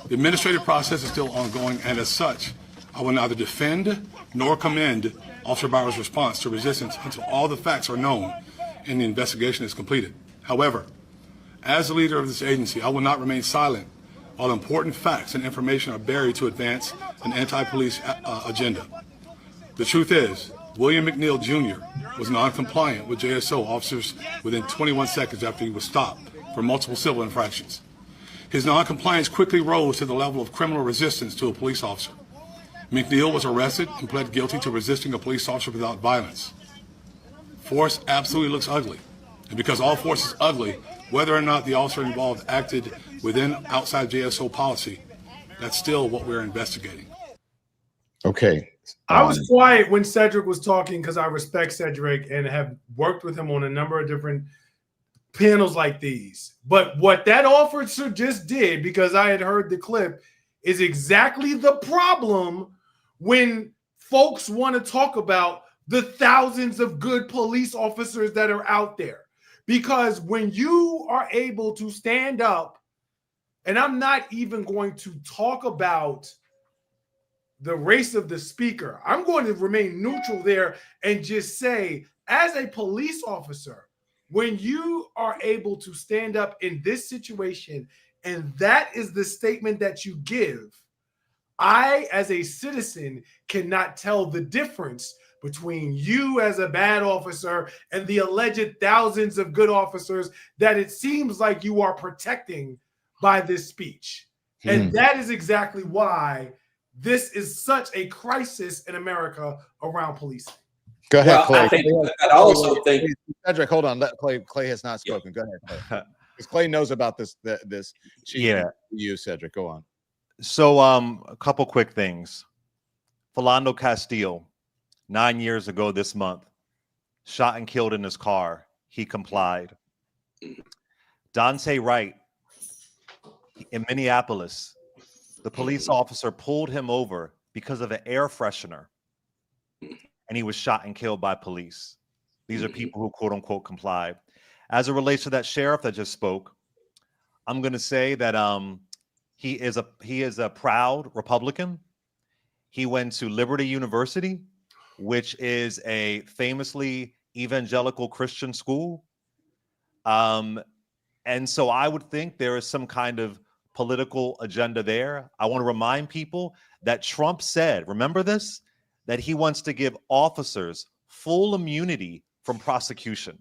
The administrative process is still ongoing, and as such, I will neither defend nor commend Officer Bauer's response to resistance until all the facts are known and the investigation is completed. However, as the leader of this agency, I will not remain silent while important facts and information are buried to advance an anti-police agenda. The truth is, William McNeil Jr. was non-compliant with JSO officers within 21 seconds after he was stopped for multiple civil infractions. His non-compliance quickly rose to the level of criminal resistance to a police officer. McNeil was arrested and pled guilty to resisting a police officer without violence. Force absolutely looks ugly. And because all force is ugly, whether or not the officer involved acted within outside JSO policy, that's still what we're investigating. Okay. I was quiet when Cedric was talking because I respect Cedric and have worked with him on a number of different panels like these. But what that officer just did, because I had heard the clip, is exactly the problem when folks want to talk about the thousands of good police officers that are out there. Because when you are able to stand up, and I'm not even going to talk about the race of the speaker, I'm going to remain neutral there and just say, as a police officer, when you are able to stand up in this situation, and that is the statement that you give, I, as a citizen, cannot tell the difference between you as a bad officer and the alleged thousands of good officers that it seems like you are protecting by this speech. And that is exactly why this is such a crisis in America around policing. Go ahead, Clay. I also think Cedric, hold on. Clay has not spoken. Go ahead, Clay. Because Clay knows about this. You, Cedric. Go on. So, a couple quick things. Philando Castile, 9 years ago this month, shot and killed in his car. He complied. Dante Wright in Minneapolis, the police officer pulled him over because of an air freshener, and he was shot and killed by police. These are people who quote unquote complied. As it relates to that sheriff that just spoke, I'm going to say that he is a proud Republican. He went to Liberty University, which is a famously evangelical Christian school. And so I would think there is some kind of political agenda there. I want to remind people that Trump said, remember this, that he wants to give officers full immunity from prosecution.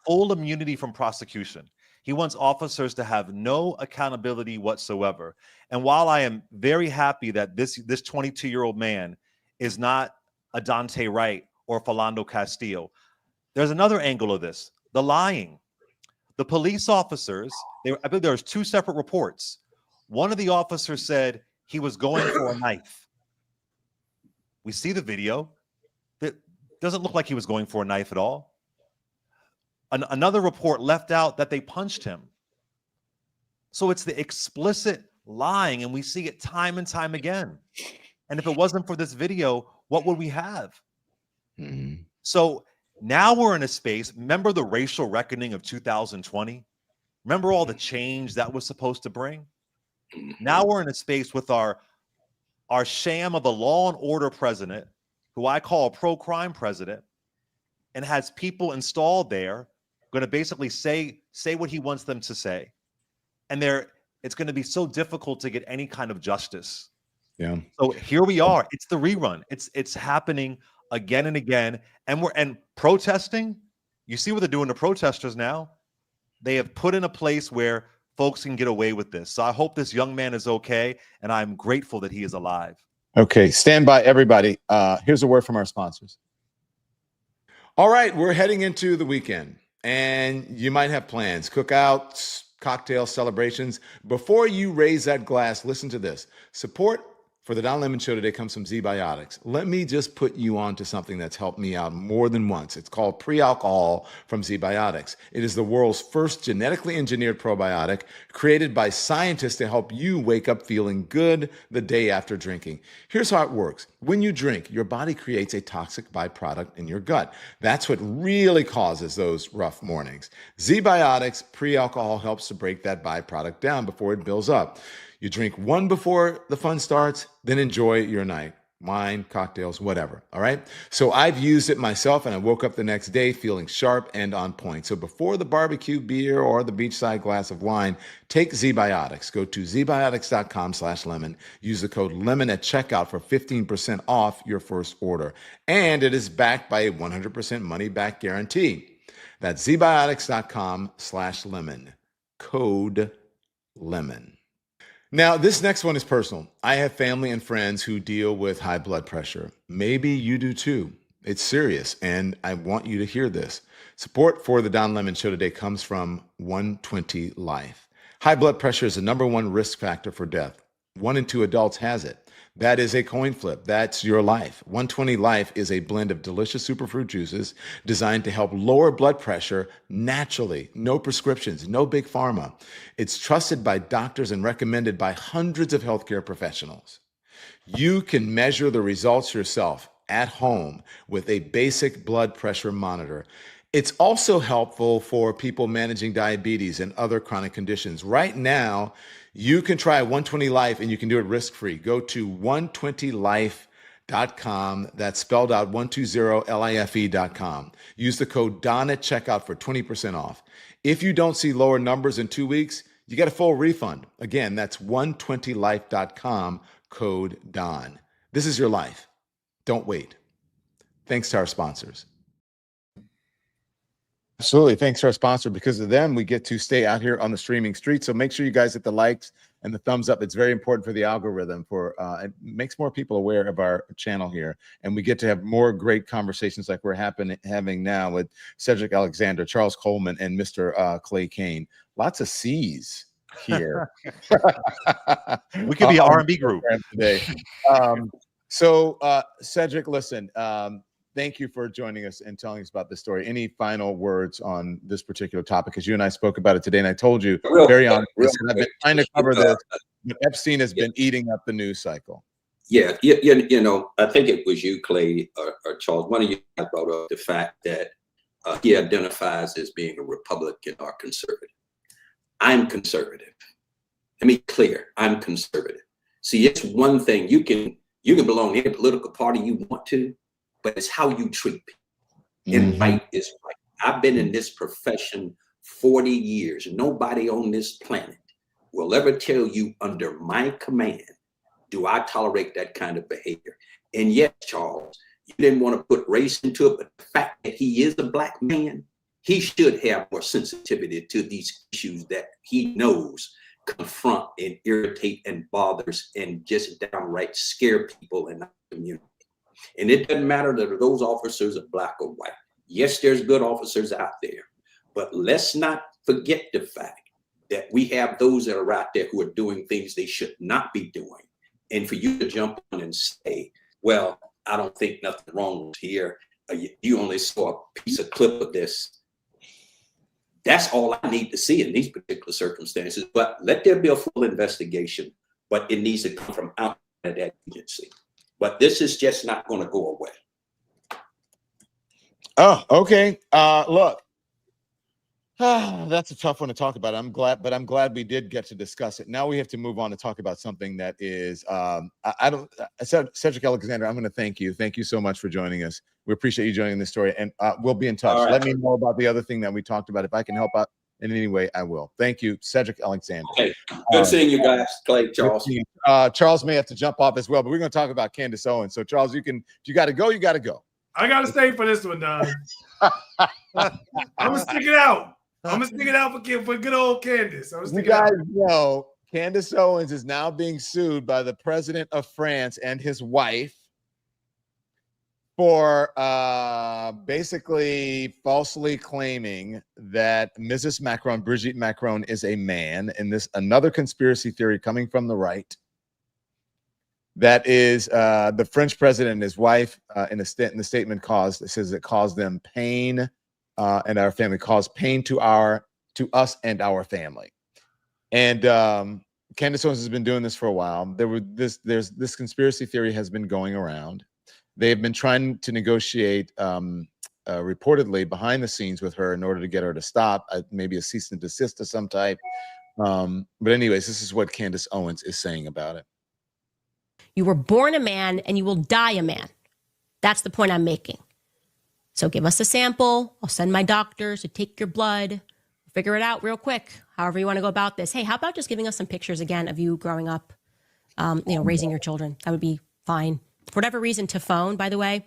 Full immunity from prosecution. He wants officers to have no accountability whatsoever. And while I am very happy that this 22-year-old man is not a Dante Wright or Philando Castile, there's another angle of this, the lying. The police officers, I believe there was 2 separate reports. One of the officers said he was going for a knife. We see the video. It doesn't look like he was going for a knife at all. Another report left out that they punched him. So it's the explicit lying, and we see it time and time again. And if it wasn't for this video, what would we have? Mm-hmm. So now we're in a space. Remember the racial reckoning of 2020? Remember all the change that was supposed to bring? Now we're in a space with our sham of a law and order president, who I call a pro-crime president, and has people installed there going to basically say what he wants them to say. And it's going to be so difficult to get any kind of justice. Yeah. So here we are. It's the rerun. It's happening again and again. And protesting. You see what they're doing to protesters now. They have put in a place where folks can get away with this. So I hope this young man is okay, and I'm grateful that he is alive. Okay, stand by, everybody. Here's a word from our sponsors. All right, we're heading into the weekend, and you might have plans, cookouts, cocktail celebrations. Before you raise that glass, listen to this. Support for the Don Lemon Show today comes from Z-Biotics. Let me just put you on to something that's helped me out more than once. It's called pre-alcohol from Z-Biotics. It is the world's first genetically engineered probiotic created by scientists to help you wake up feeling good the day after drinking. Here's how it works. When you drink, your body creates a toxic byproduct in your gut. That's what really causes those rough mornings. Z-Biotics pre-alcohol helps to break that byproduct down before it builds up. You drink one before the fun starts, then enjoy your night. Wine, cocktails, whatever. All right. So I've used it myself, and I woke up the next day feeling sharp and on point. So before the barbecue beer or the beachside glass of wine, take Z-Biotics. Go to zbiotics.com/lemon. Use the code LEMON at checkout for 15% off your first order. And it is backed by a 100% money back guarantee. That's zbiotics.com/lemon. Code LEMON. Now, this next one is personal. I have family and friends who deal with high blood pressure. Maybe you do too. It's serious, and I want you to hear this. Support for the Don Lemon Show today comes from 120 Life. High blood pressure is the #1 risk factor for death. 1 in 2 adults has it. That is a coin flip. That's your life. 120 Life is a blend of delicious superfruit juices designed to help lower blood pressure naturally. No prescriptions, no big pharma. It's trusted by doctors and recommended by hundreds of healthcare professionals. You can measure the results yourself at home with a basic blood pressure monitor. It's also helpful for people managing diabetes and other chronic conditions. Right now, you can try 120 Life, and you can do it risk-free. Go to 120life.com. That's spelled out 120life.com. Use the code DON at checkout for 20% off. If you don't see lower numbers in 2 weeks, you get a full refund. Again, that's 120life.com, code DON. This is your life. Don't wait. Thanks to our sponsors. Absolutely. Thanks to our sponsor. Because of them, we get to stay out here on the streaming street. So make sure you guys hit the likes and the thumbs up. It's very important for the algorithm. It makes more people aware of our channel here. And we get to have more great conversations like we're having now with Cedric Alexander, Charles Coleman, and Mr. Clay Kane. Lots of C's here. We could be an R&B group today. Cedric, listen, thank you for joining us and telling us about this story. Any final words on this particular topic? Because you and I spoke about it today, and I told you very honestly, I've been trying to cover this, but Epstein has been eating up the news cycle. Yeah, you know, I think it was you, Clay, or Charles. One of you brought up the fact that he identifies as being a Republican or conservative. I'm conservative. Let me be clear. I'm conservative. See, it's one thing you can belong to any political party you want to, but it's how you treat people. And right is right. I've been in this profession 40 years. Nobody on this planet will ever tell you under my command, do I tolerate that kind of behavior? And yes, Charles, you didn't want to put race into it, but the fact that he is a black man, he should have more sensitivity to these issues that he knows confront and irritate and bothers and just downright scare people in our community. And it doesn't matter that those officers are black or white. Yes, there's good officers out there, but let's not forget the fact that we have those that are out there who are doing things they should not be doing. And for you to jump on and say, well, I don't think nothing wrong here. You only saw a piece of clip of this. That's all I need to see in these particular circumstances. But let there be a full investigation, but it needs to come from outside of that agency. But this is just not going to go away. Oh, okay. Look, that's a tough one to talk about. I'm glad we did get to discuss it. Now we have to move on to talk about something that is, Cedric Alexander, I'm going to thank you. Thank you so much for joining us. We appreciate you joining this story, and we'll be in touch. All right. Let me know about the other thing that we talked about. If I can help out in any way, I will. Thank you, Cedric Alexander. Okay. Good seeing you guys, Clay, Charles. Charles may have to jump off as well, but we're going to talk about Candace Owens. So Charles, if you got to go, you got to go. I got to stay for this one, Don. I'm going to stick it out. I'm going to stick it out for good old Candace. You guys know Candace Owens is now being sued by the president of France and his wife for basically falsely claiming that Mrs. Macron, Brigitte Macron, is a man. And this another conspiracy theory coming from the right. That is the French president and his wife in the statement says it caused them pain and our family, caused pain to us and our family. And Candace Owens has been doing this for a while. There's this conspiracy theory has been going around. They've been trying to negotiate reportedly behind the scenes with her in order to get her to stop, maybe a cease and desist of some type. But anyways, this is what Candace Owens is saying about it. You were born a man and you will die a man. That's the point I'm making. So give us a sample. I'll send my doctors to take your blood. Figure it out real quick, however you want to go about this. Hey, how about just giving us some pictures again of you growing up, raising your children? That would be fine. For whatever reason, to phone, by the way,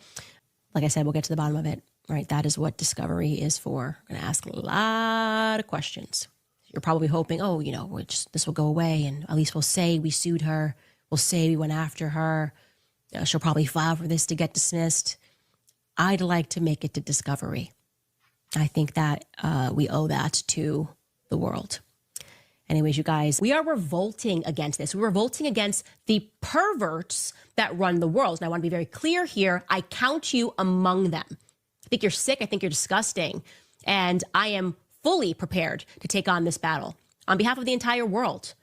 like I said, we'll get to the bottom of it, right? That is what discovery is for. I'm going to ask a lot of questions. You're probably hoping, this will go away and at least we'll say we sued her. We'll say we went after her. She'll probably file for this to get dismissed. I'd like to make it to discovery. I think that we owe that to the world. Anyways, you guys, we are revolting against this. We're revolting against the perverts that run the world. And I want to be very clear here. I count you among them. I think you're sick. I think you're disgusting. And I am fully prepared to take on this battle on behalf of the entire world.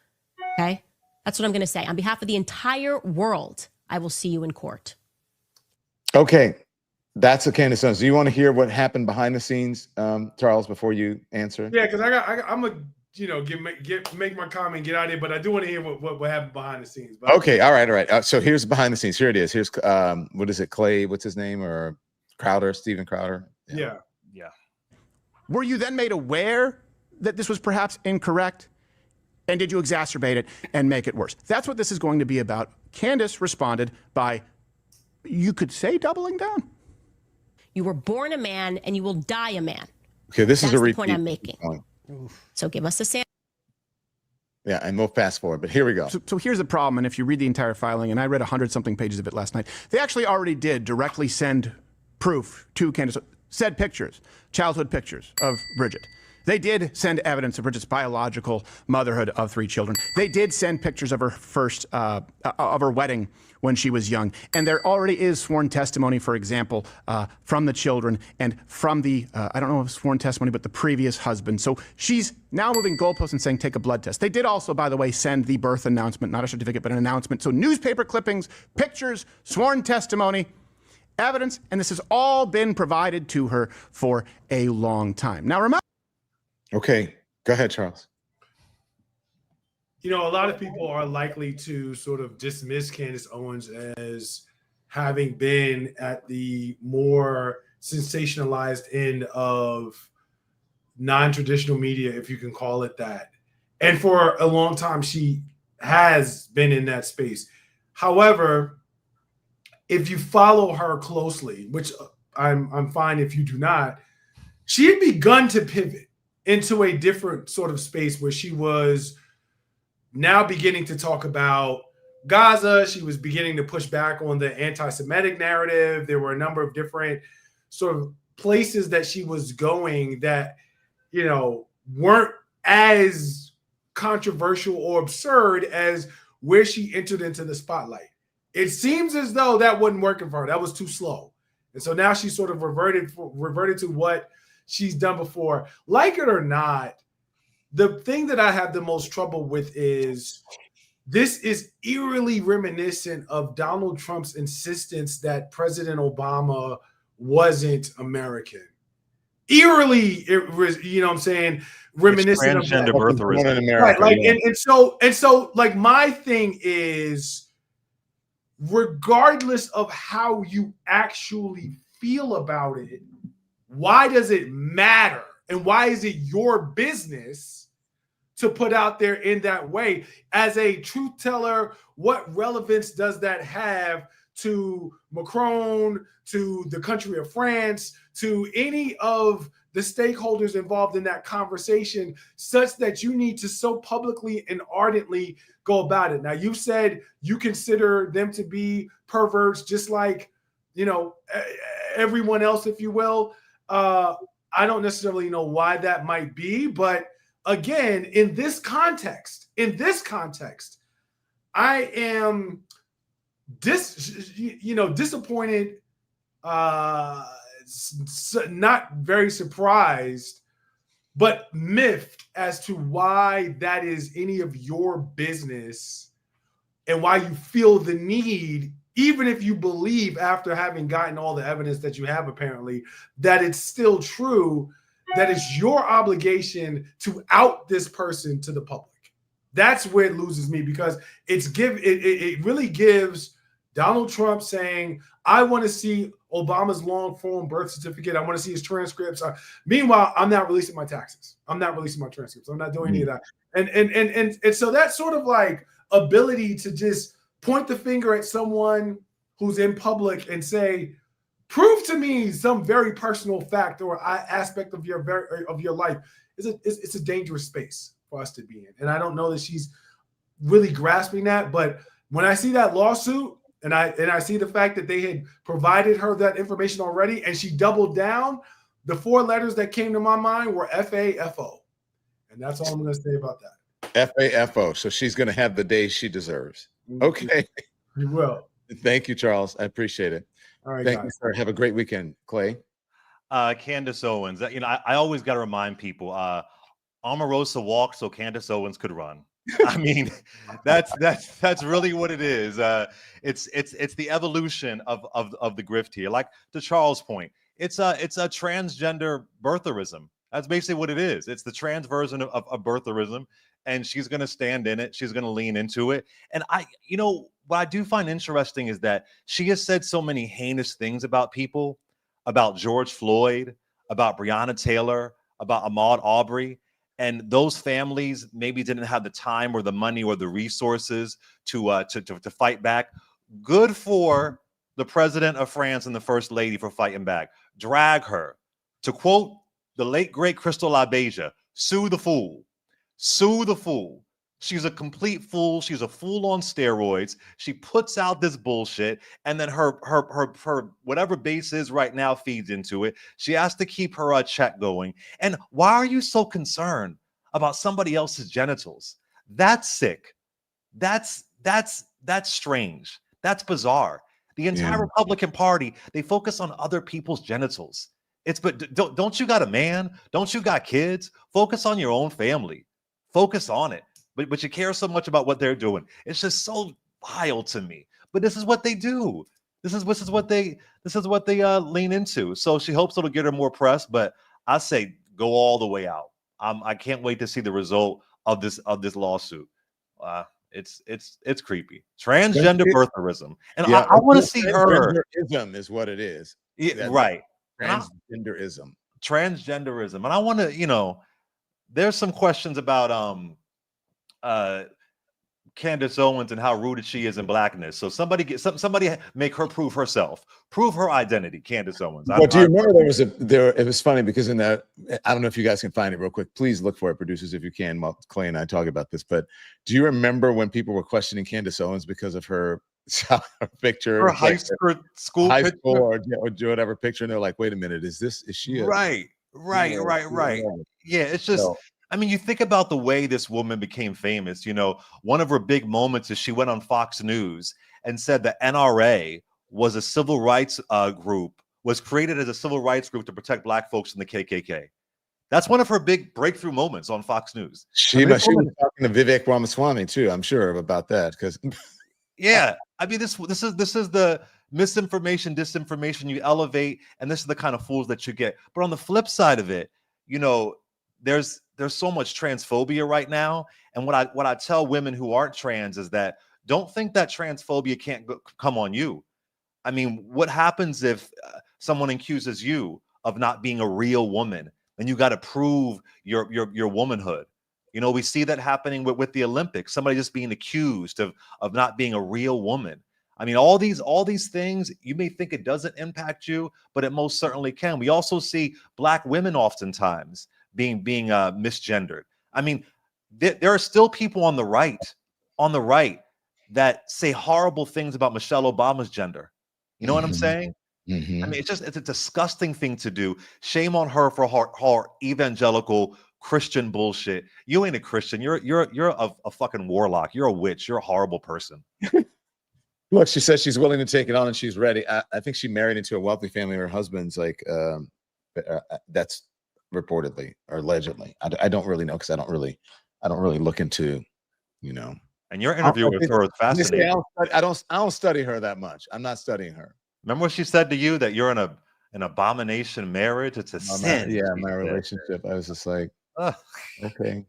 Okay? That's what I'm going to say. On behalf of the entire world, I will see you in court. Okay. That's a Candace Owens. Do you want to hear what happened behind the scenes, Charles, before you answer? Yeah, because I'm a make my comment, get out of here, but I do want to hear what happened behind the scenes. But okay, all right. So here's behind the scenes. Here it is. Here's what is it? Clay? What's his name? Or Crowder? Steven Crowder? Yeah. Were you then made aware that this was perhaps incorrect? And did you exacerbate it and make it worse? That's what this is going to be about. Candace responded by, you could say, doubling down. You were born a man and you will die a man. Okay, this is a repeat. That's the point I'm making. So give us a sample. Yeah, and we'll fast forward, but here we go. So here's the problem, and if you read the entire filing, and I read 100-something pages of it last night, they actually already did directly send proof to Candace, said pictures, childhood pictures of Bridget. They did send evidence of Bridget's biological motherhood of 3 children. They did send pictures of her first, of her wedding when she was young. And there already is sworn testimony, for example, from the children and from the, I don't know if sworn testimony, but the previous husband. So she's now moving goalposts and saying, take a blood test. They did also, by the way, send the birth announcement, not a certificate, but an announcement. So newspaper clippings, pictures, sworn testimony, evidence, and this has all been provided to her for a long time. Now, remember. Okay, go ahead, Charles. A lot of people are likely to sort of dismiss Candace Owens as having been at the more sensationalized end of non-traditional media, if you can call it that. And for a long time, she has been in that space. However, if you follow her closely, which I'm fine if you do not, she had begun to pivot into a different sort of space where she was now beginning to talk about Gaza. She was beginning to push back on the anti-Semitic narrative. There were a number of different sort of places that she was going that, weren't as controversial or absurd as where she entered into the spotlight. It seems as though that wasn't working for her. That was too slow. And so now she sort of reverted to what she's done before. Like it or not, the thing that I have the most trouble with is this is eerily reminiscent of Donald Trump's insistence that President Obama wasn't American. Eerily, you know what I'm saying, reminiscent of transgender birtherism. In America, right, like, yeah. and so like my thing is, regardless of how you actually feel about it, why does it matter? And why is it your business to put out there in that way? As a truth teller, what relevance does that have to Macron, to the country of France, to any of the stakeholders involved in that conversation, such that you need to so publicly and ardently go about it? Now, you said you consider them to be perverts, just like, you know, everyone else, if you will. I don't necessarily know why that might be, but again, in this context, I am disappointed, not very surprised, but miffed as to why that is any of your business and why you feel the need, even if you believe, after having gotten all the evidence that you have apparently, that it's still true, that it's your obligation to out this person to the public. That's where it loses me, because it really gives Donald Trump saying, I want to see Obama's long form birth certificate. I want to see his transcripts. Meanwhile, I'm not releasing my taxes. I'm not releasing my transcripts. I'm not doing any of that. And so that sort of like ability to just point the finger at someone who's in public and say, prove to me some very personal fact or aspect of your life, it's a dangerous space for us to be in. And I don't know that she's really grasping that. But when I see that lawsuit and I see the fact that they had provided her that information already and she doubled down, the 4 letters that came to my mind were FAFO. And that's all I'm going to say about that. FAFO. So she's going to have the day she deserves. Okay. You will. Thank you, Charles. I appreciate it. All right, Thank guys. you, sir. Have a great weekend, Clay. Candace Owens. You know, I always got to remind people, Omarosa walked so Candace Owens could run. I mean, that's really what it is. It's the evolution of the grift here. Like to Charles' point, it's a transgender birtherism. That's basically what it is. It's the trans version of birtherism, and she's going to stand in it. She's going to lean into it. And what I do find interesting is that she has said so many heinous things about people, about George Floyd, about Breonna Taylor, about Ahmaud Arbery. And those families maybe didn't have the time or the money or the resources to fight back. Good for the president of France and the first lady for fighting back. Drag her. To quote the late, great Crystal LaBeija, sue the fool. Sue the fool. She's a complete fool. She's a fool on steroids. She puts out this bullshit, and then her whatever base is right now feeds into it. She has to keep her check going. And why are you so concerned about somebody else's genitals? That's sick. That's strange. That's bizarre. The entire Republican Party, they focus on other people's genitals. But don't you got a man? Don't you got kids? Focus on your own family. Focus on it. But you care so much about what they're doing. It's just so vile to me. But this is what they do. This is what they lean into. So she hopes it'll get her more press. But I say go all the way out. I can't wait to see the result of this lawsuit. It's creepy. Transgender birtherism, and I want to see her. Transgenderism is what it is. Right. Transgenderism. Transgenderism, and I want to. There's some questions about Candace Owens and how rooted she is in blackness. So somebody make her prove herself, prove her identity. Candace Owens. Well, do you remember it was funny because in that, I don't know if you guys can find it real quick. Please look for it, producers, if you can. While Clay and I talk about this, but do you remember when people were questioning Candace Owens because of her picture, her high school picture, or whatever picture, and they're like, "Wait a minute, is she?" Right. Yeah, it's just. I mean, you think about the way this woman became famous. You know, one of her big moments is she went on Fox News and said the NRA was a civil rights group, was created as a civil rights group to protect Black folks in the KKK. That's one of her big breakthrough moments on Fox News. She was talking to Vivek Ramaswamy too, I'm sure about that, because yeah, I mean, this is the misinformation, disinformation you elevate, and this is the kind of fools that you get. But on the flip side of it, you know, there's so much transphobia right now, and what I tell women who aren't trans is that don't think that transphobia can't come on you. I mean, what happens if someone accuses you of not being a real woman? Then you got to prove your womanhood. You know, we see that happening with the Olympics. Somebody just being accused of not being a real woman. I mean, all these things, you may think it doesn't impact you, but it most certainly can. We also see Black women oftentimes being misgendered. I mean, there are still people on the right that say horrible things about Michelle Obama's gender. You know what I'm saying? I mean, it's a disgusting thing to do. Shame on her for her evangelical Christian bullshit. You ain't a Christian. You're a fucking warlock. You're a witch. You're a horrible person. Look, she says she's willing to take it on and she's ready. I think she married into a wealthy family. Her husband's like, that's reportedly or allegedly. I don't really know because I don't really look into, you know. And your interview with her is fascinating. I don't study her that much. I'm not studying her. Remember what she said to you, that you're in an abomination marriage? It's a sin. My relationship. I was just like, okay.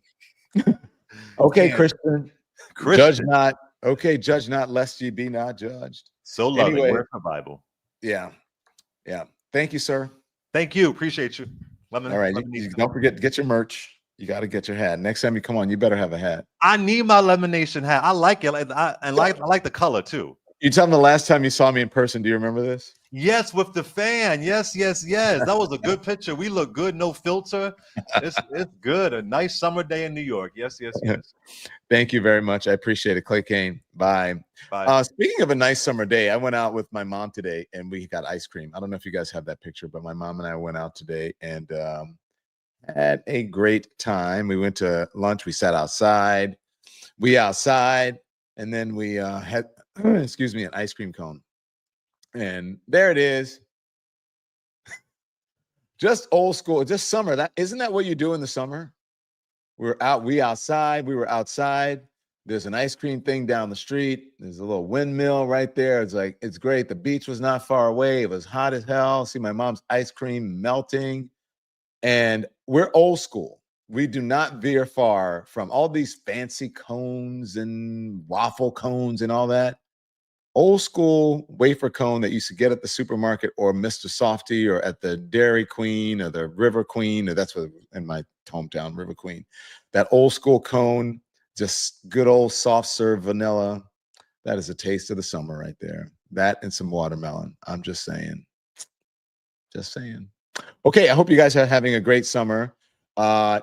Okay, Christian. Judge not. Okay, judge not, lest ye be not judged. So loving. Anyway, Where's the Bible? Yeah. Thank you, sir. Thank you. Appreciate you. All right. Don't forget to get your merch. You got to get your hat. Next time you come on, you better have a hat. I need my Lemonation hat. I like it. I like the color too. You tell me the last time you saw me in person. Do you remember this? Yes, with the fan. Yes. That was a good picture. We look good, no filter. It's good. A nice summer day in New York. Yes. Thank you very much. I appreciate it. Clay Kane. Bye. Speaking of a nice summer day, I went out with my mom today and we got ice cream. I don't know if you guys have that picture, but my mom and I went out today and had a great time. We went to lunch. We sat outside. And then we had excuse me, an ice cream cone. And there it is. Just old school, just summer. Isn't that what you do in the summer? We were outside. There's an ice cream thing down the street. There's a little windmill right there. It's great. The beach was not far away. It was hot as hell. See my mom's ice cream melting. And we're old school. We do not veer far from all these fancy cones and waffle cones and all that. Old school wafer cone that you used to get at the supermarket or Mr. Softy or at the Dairy Queen or the River Queen, or that's what in my hometown, River Queen. That old school cone, just good old soft serve vanilla. That is a taste of the summer right there. That and some watermelon. I'm just saying. Okay, I hope you guys are having a great summer.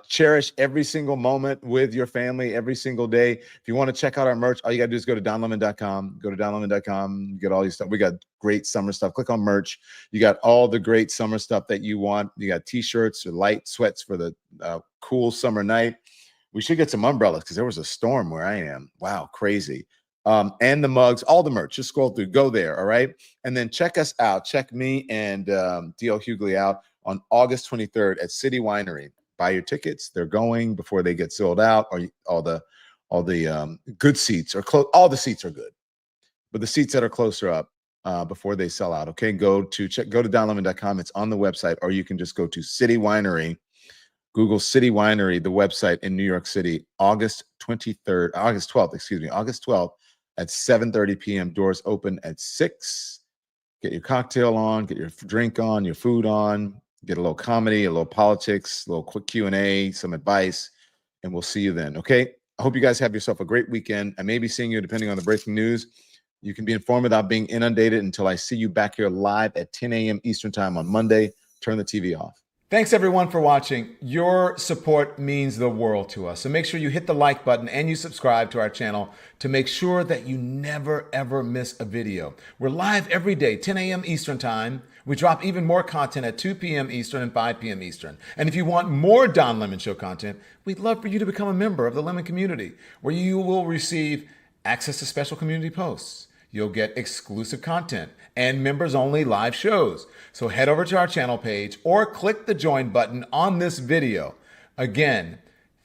Cherish every single moment with your family every single day. If you want to check out our merch, all you gotta do is go to donlemon.com. Go to donlemon.com, get all your stuff. We got great summer stuff. Click on merch. You got all the great summer stuff that you want. You got t-shirts or light sweats for the cool summer night. We should get some umbrellas because there was a storm where I am. Wow, crazy. And the mugs, all the merch. Just scroll through, go there, all right? And then check us out. Check me and D.L. Hughley out on August 23rd at City Winery. Buy your tickets. They're going before they get sold out, or all the good seats are close. All the seats are good, but the seats that are closer up before they sell out. Okay, go to donlemon.com. It's on the website, or you can just go to City Winery. Google City Winery, the website in New York City, August 12th at 7:30 p.m. Doors open at 6. Get your cocktail on, get your drink on, your food on. Get a little comedy, a little politics, a little quick Q&A, some advice, and we'll see you then, okay? I hope you guys have yourself a great weekend. I may be seeing you depending on the breaking news. You can be informed without being inundated until I see you back here live at 10 a.m. Eastern time on Monday. Turn the TV off. Thanks everyone for watching. Your support means the world to us. So make sure you hit the like button and you subscribe to our channel to make sure that you never ever miss a video. We're live every day, 10 a.m. Eastern time. We drop even more content at 2 p.m. Eastern and 5 p.m. Eastern. And if you want more Don Lemon Show content, we'd love for you to become a member of the Lemon community, where you will receive access to special community posts. You'll get exclusive content and members-only live shows. So head over to our channel page or click the join button on this video. Again,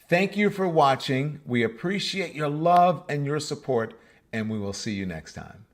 thank you for watching. We appreciate your love and your support, and we will see you next time.